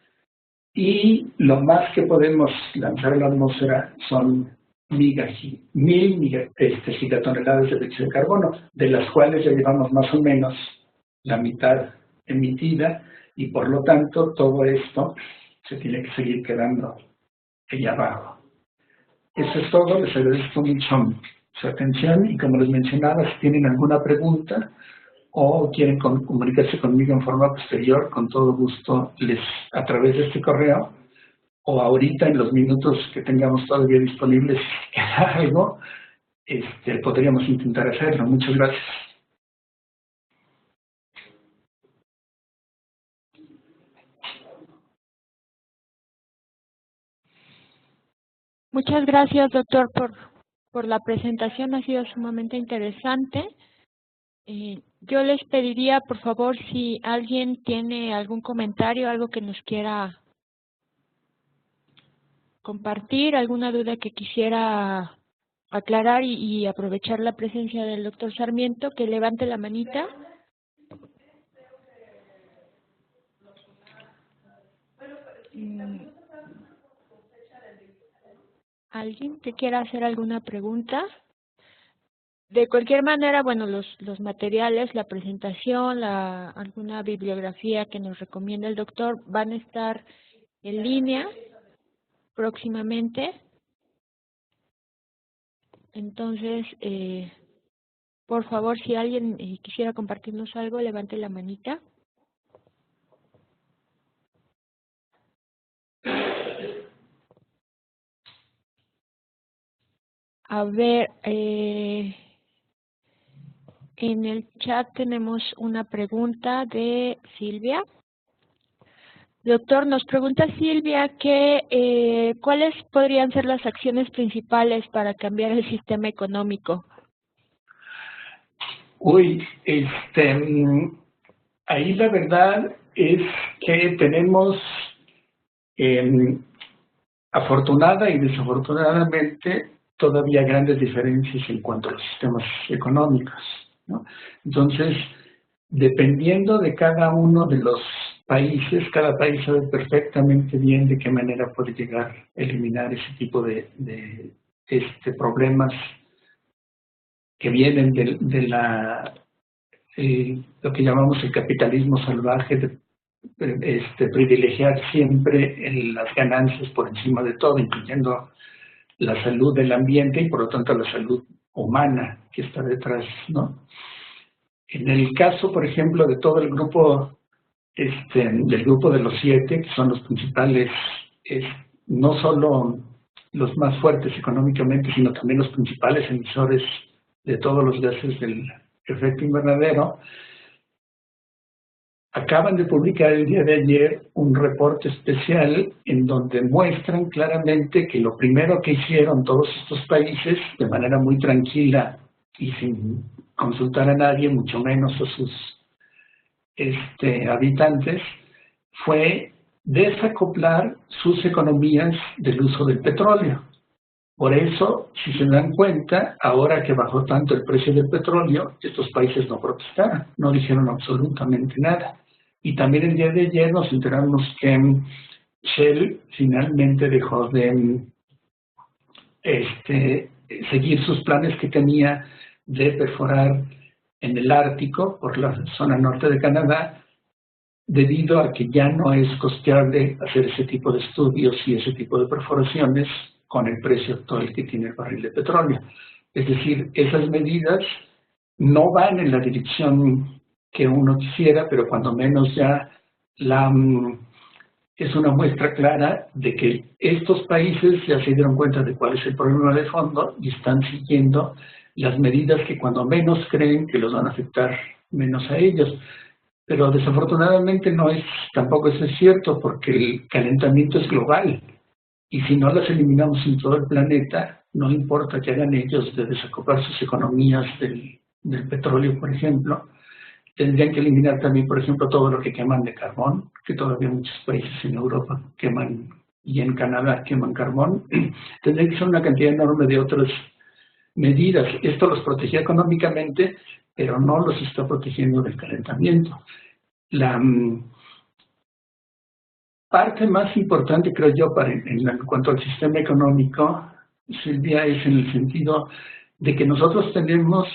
y lo más que podemos lanzar a la atmósfera son 1.000 gigatoneladas de dióxido de carbono, de las cuales ya llevamos más o menos la mitad emitida, y por lo tanto todo esto se tiene que seguir quedando allá abajo. Eso es todo, les agradezco mucho su atención y como les mencionaba, si tienen alguna pregunta o quieren comunicarse conmigo en forma posterior, con todo gusto, a través de este correo, o ahorita en los minutos que tengamos todavía disponibles, si queda algo, podríamos intentar hacerlo. Muchas gracias. Muchas gracias, doctor, por la presentación. Ha sido sumamente interesante. Yo les pediría, por favor, si alguien tiene algún comentario, algo que nos quiera compartir, alguna duda que quisiera aclarar y aprovechar la presencia del doctor Sarmiento, que levante la manita. ¿Alguien que quiera hacer alguna pregunta? De cualquier manera, bueno, los materiales, la presentación, alguna bibliografía que nos recomienda el doctor van a estar en línea próximamente. Entonces, por favor, si alguien quisiera compartirnos algo, levante la manita. A ver, en el chat tenemos una pregunta de Silvia. Doctor, nos pregunta Silvia que ¿cuáles podrían ser las acciones principales para cambiar el sistema económico? Uy, ahí la verdad es que tenemos afortunada y desafortunadamente todavía grandes diferencias en cuanto a los sistemas económicos, ¿no? Entonces, dependiendo de cada uno de los países, cada país sabe perfectamente bien de qué manera puede llegar a eliminar ese tipo de problemas que vienen de lo que llamamos el capitalismo salvaje, de privilegiar siempre las ganancias por encima de todo, incluyendo la salud del ambiente y por lo tanto la salud humana que está detrás, ¿no? En el caso, por ejemplo, de todo el grupo, del grupo de los 7, que son los principales, no solo los más fuertes económicamente, sino también los principales emisores de todos los gases del efecto invernadero, acaban de publicar el día de ayer un reporte especial en donde muestran claramente que lo primero que hicieron todos estos países, de manera muy tranquila y sin consultar a nadie, mucho menos a sus habitantes, fue desacoplar sus economías del uso del petróleo. Por eso, si se dan cuenta, ahora que bajó tanto el precio del petróleo, estos países no protestaron, no dijeron absolutamente nada. Y también el día de ayer nos enteramos que Shell finalmente dejó de seguir sus planes que tenía de perforar en el Ártico, por la zona norte de Canadá, debido a que ya no es costeable hacer ese tipo de estudios y ese tipo de perforaciones con el precio actual que tiene el barril de petróleo. Es decir, esas medidas no van en la dirección que uno quisiera, pero cuando menos ya es una muestra clara de que estos países ya se dieron cuenta de cuál es el problema de fondo y están siguiendo las medidas que cuando menos creen que los van a afectar menos a ellos. Pero desafortunadamente tampoco eso es cierto, porque el calentamiento es global. Y si no las eliminamos en todo el planeta, no importa que hagan ellos de desacoplar sus economías del petróleo, por ejemplo, tendrían que eliminar también, por ejemplo, todo lo que queman de carbón, que todavía muchos países en Europa queman y en Canadá queman carbón. Tendrían que ser una cantidad enorme de otras medidas. Esto los protege económicamente, pero no los está protegiendo del calentamiento. La parte más importante, creo yo, en cuanto al sistema económico, Silvia, es en el sentido de que nosotros tenemos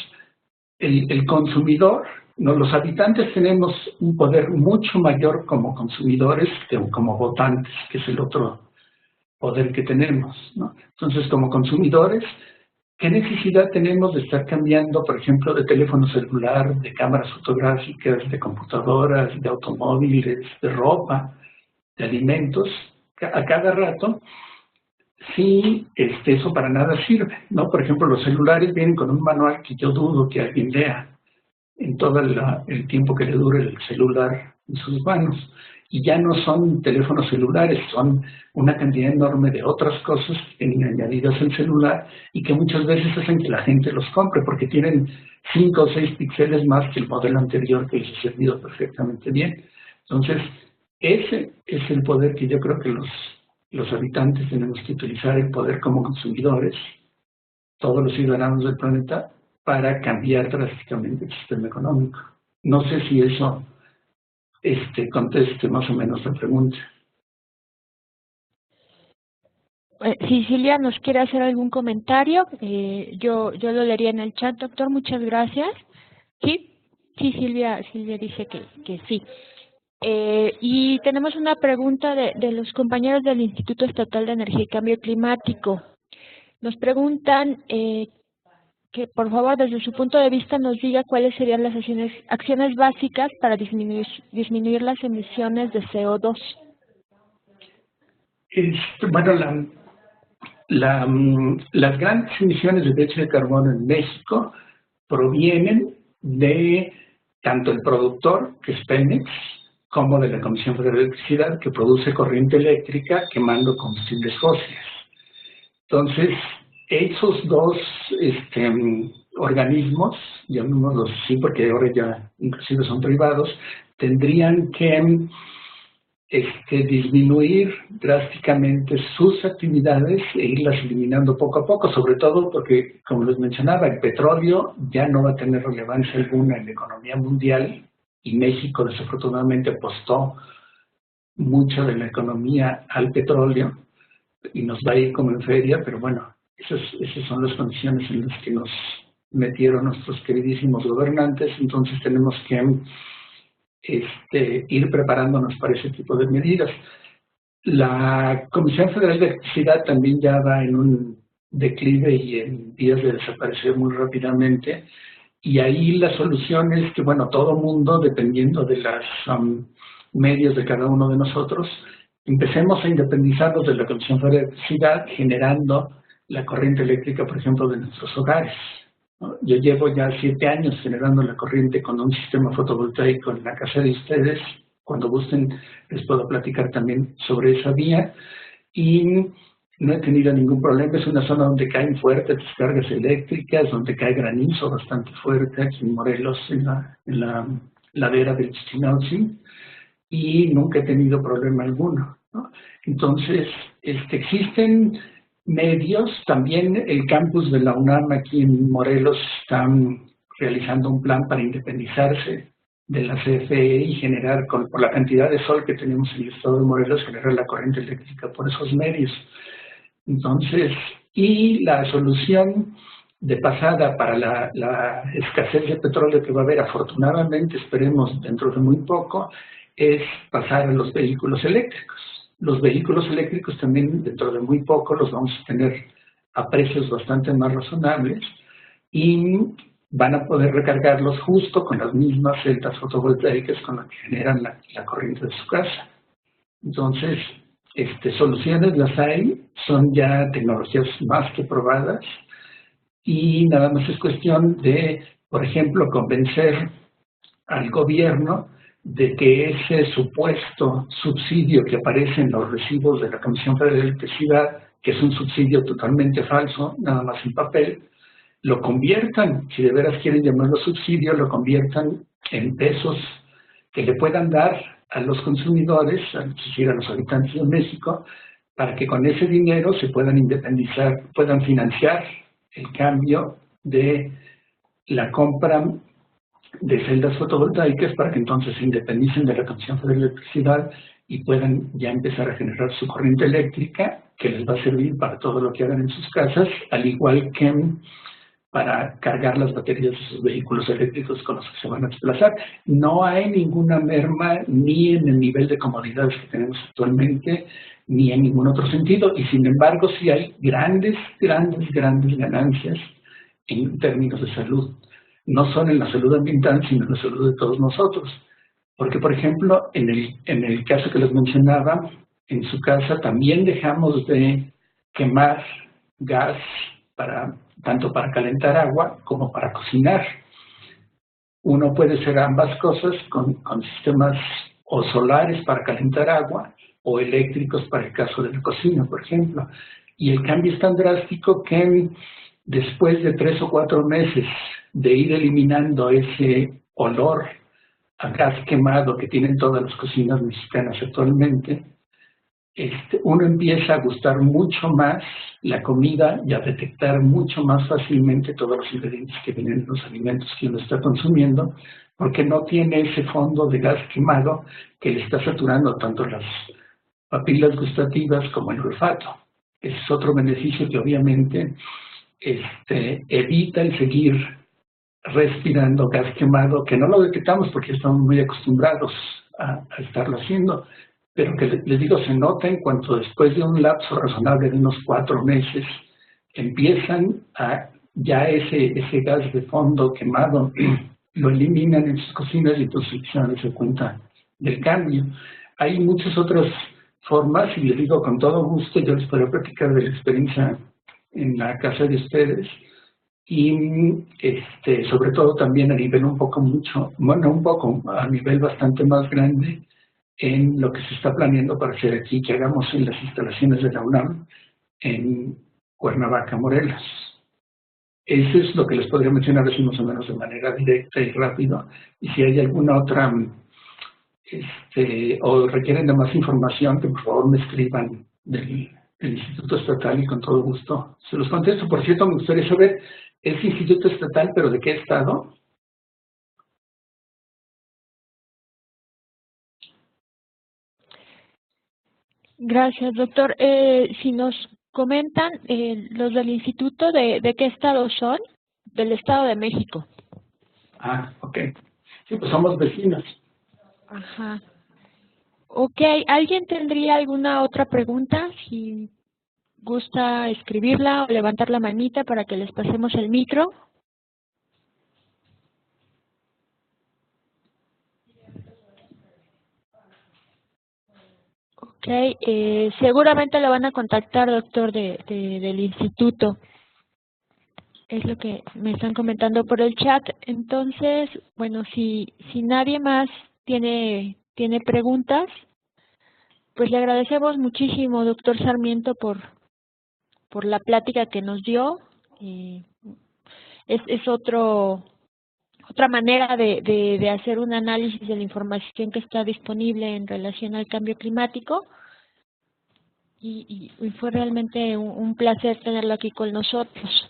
el consumidor, ¿no? Los habitantes tenemos un poder mucho mayor como consumidores que como votantes, que es el otro poder que tenemos, ¿no? Entonces, como consumidores, ¿Qué necesidad tenemos de estar cambiando, por ejemplo, de teléfono celular, de cámaras fotográficas, de computadoras, de automóviles, de ropa, de alimentos, a cada rato? Sí, eso para nada sirve, ¿no? Por ejemplo, los celulares vienen con un manual que yo dudo que alguien lea en todo el tiempo que le dure el celular en sus manos. Y ya no son teléfonos celulares, son una cantidad enorme de otras cosas que tienen añadidas al celular y que muchas veces hacen que la gente los compre porque tienen 5 o 6 píxeles más que el modelo anterior que les ha servido perfectamente bien. Entonces, ese es el poder que yo creo que los habitantes tenemos que utilizar, el poder como consumidores, todos los ciudadanos del planeta, para cambiar drásticamente el sistema económico. No sé si eso conteste más o menos la pregunta. Si Silvia nos quiere hacer algún comentario, yo lo leería en el chat, doctor, muchas gracias. Sí, Silvia dice que sí. Y tenemos una pregunta de los compañeros del Instituto Estatal de Energía y Cambio Climático. Nos preguntan que por favor desde su punto de vista nos diga cuáles serían las acciones básicas para disminuir las emisiones de CO2. Bueno, las grandes emisiones de dióxido de carbono en México provienen de tanto el productor, que es Pemex, como de la Comisión Federal de Electricidad, que produce corriente eléctrica quemando combustibles fósiles. Entonces, esos dos organismos, llamémoslos así porque ahora ya inclusive son privados, tendrían que disminuir drásticamente sus actividades e irlas eliminando poco a poco, sobre todo porque, como les mencionaba, el petróleo ya no va a tener relevancia alguna en la economía mundial y México desafortunadamente apostó mucho de la economía al petróleo y nos va a ir como en feria, pero bueno, esas son las condiciones en las que nos metieron nuestros queridísimos gobernantes, entonces tenemos que ir preparándonos para ese tipo de medidas. La Comisión Federal de Electricidad también ya va en un declive y en vías de desaparecer muy rápidamente, y ahí la solución es que, bueno, todo mundo, dependiendo de los medios de cada uno de nosotros, empecemos a independizarnos de la Comisión Federal de Electricidad, generando la corriente eléctrica, por ejemplo, de nuestros hogares. Yo llevo ya 7 años generando la corriente con un sistema fotovoltaico en la casa de ustedes. Cuando gusten les puedo platicar también sobre esa vía. Y no he tenido ningún problema. Es una zona donde caen fuertes descargas eléctricas, donde cae granizo bastante fuerte, aquí en Morelos, en la ladera del Chichinautzin, y nunca he tenido problema alguno, ¿no? Entonces, existen medios, también el campus de la UNAM aquí en Morelos están realizando un plan para independizarse de la CFE y generar, por la cantidad de sol que tenemos en el estado de Morelos, generar la corriente eléctrica por esos medios. Entonces, y la solución de pasada para la escasez de petróleo que va a haber, afortunadamente, esperemos dentro de muy poco, es pasar a los vehículos eléctricos. Los vehículos eléctricos también dentro de muy poco los vamos a tener a precios bastante más razonables y van a poder recargarlos justo con las mismas celdas fotovoltaicas con las que generan la corriente de su casa. Entonces, soluciones las hay, son ya tecnologías más que probadas y nada más es cuestión de, por ejemplo, convencer al gobierno de que ese supuesto subsidio que aparece en los recibos de la Comisión Federal de Electricidad, que es un subsidio totalmente falso, nada más en papel, lo conviertan, si de veras quieren llamarlo subsidio, lo conviertan en pesos que le puedan dar a los consumidores, es decir, a los habitantes de México, para que con ese dinero se puedan independizar, puedan financiar el cambio de la compra de celdas fotovoltaicas para que entonces se independicen de la Comisión Federal de Electricidad y puedan ya empezar a generar su corriente eléctrica que les va a servir para todo lo que hagan en sus casas, al igual que para cargar las baterías de sus vehículos eléctricos con los que se van a desplazar. No hay ninguna merma ni en el nivel de comodidades que tenemos actualmente, ni en ningún otro sentido, y sin embargo sí hay grandes ganancias en términos de salud. No solo en la salud ambiental, sino en la salud de todos nosotros. Porque, por ejemplo, en el caso que les mencionaba, en su casa también dejamos de quemar gas tanto para calentar agua como para cocinar. Uno puede hacer ambas cosas con sistemas o solares para calentar agua o eléctricos para el caso de la cocina, por ejemplo. Y el cambio es tan drástico que después de 3 o 4 meses de ir eliminando ese olor a gas quemado que tienen todas las cocinas mexicanas actualmente, uno empieza a gustar mucho más la comida y a detectar mucho más fácilmente todos los ingredientes que vienen en los alimentos que uno está consumiendo, porque no tiene ese fondo de gas quemado que le está saturando tanto las papilas gustativas como el olfato. Ese es otro beneficio que obviamente evita el seguir respirando gas quemado, que no lo detectamos porque estamos muy acostumbrados a estarlo haciendo, pero que les digo, se nota en cuanto después de un lapso razonable de unos 4 meses, empiezan a ya ese gas de fondo quemado, lo eliminan en sus cocinas y entonces empiezan a darse cuenta del cambio. Hay muchas otras formas, y les digo con todo gusto, yo les podría platicar de la experiencia en la casa de ustedes, y sobre todo también a nivel a nivel bastante más grande, en lo que se está planeando para hacer aquí, que hagamos en las instalaciones de la UNAM en Cuernavaca, Morelos. Eso es lo que les podría mencionar así más o menos de manera directa y rápido. Y si hay alguna otra, o requieren de más información, que por favor me escriban del Instituto Estatal y con todo gusto se los contesto. Por cierto, me gustaría saber, ¿es Instituto Estatal, pero de qué estado? Gracias, doctor. Si nos comentan, los del instituto, ¿de qué estado son? Del Estado de México. Ah, ok. Sí, pues somos vecinos. Ajá. Ok, ¿alguien tendría alguna otra pregunta? Si gusta escribirla o levantar la manita para que les pasemos el micro. Ok, seguramente lo van a contactar, doctor, del instituto. Es lo que me están comentando por el chat. Entonces, bueno, si nadie más tiene preguntas, pues le agradecemos muchísimo, doctor Sarmiento, por la plática que nos dio. Es otra manera de hacer un análisis de la información que está disponible en relación al cambio climático. Y fue realmente un placer tenerlo aquí con nosotros.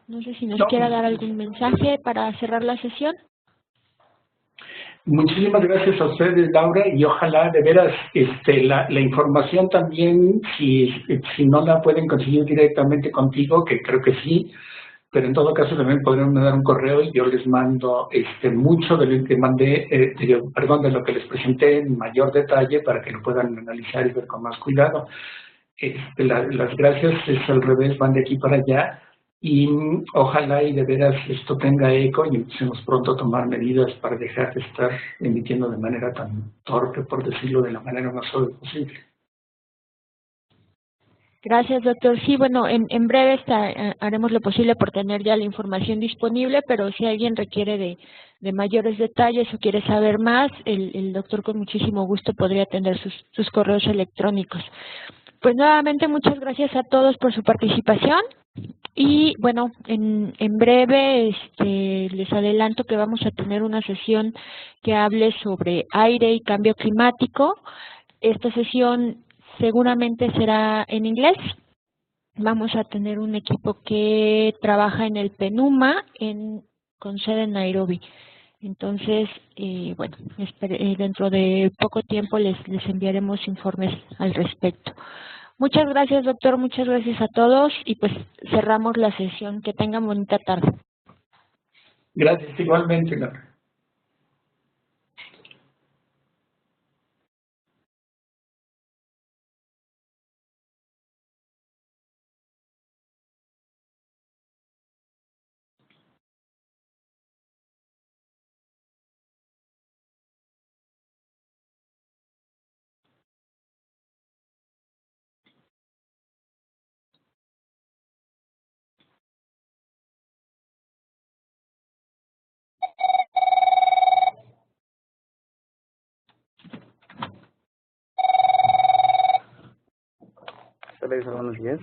No sé si nos quiera dar algún mensaje para cerrar la sesión. Muchísimas gracias a ustedes, Laura, y ojalá de veras la información también, si no la pueden conseguir directamente contigo, que creo que sí, pero en todo caso también podrían mandar un correo y yo les mando mucho de lo que mandé, de lo que les presenté en mayor detalle para que lo puedan analizar y ver con más cuidado. Las gracias es al revés, van de aquí para allá. Y ojalá y de veras esto tenga eco y empecemos pronto a tomar medidas para dejar de estar emitiendo de manera tan torpe, por decirlo de la manera más suave posible. Gracias, doctor. Sí, bueno, en breve haremos lo posible por tener ya la información disponible, pero si alguien requiere de mayores detalles o quiere saber más, el doctor con muchísimo gusto podría atender sus correos electrónicos. Pues nuevamente muchas gracias a todos por su participación. Y bueno, en breve les adelanto que vamos a tener una sesión que hable sobre aire y cambio climático. Esta sesión seguramente será en inglés. Vamos a tener un equipo que trabaja en el PENUMA con sede en Nairobi. Entonces, bueno, dentro de poco tiempo les enviaremos informes al respecto. Muchas gracias, doctor. Muchas gracias a todos. Y pues cerramos la sesión. Que tengan bonita tarde. Gracias igualmente, Laura. Buenos días.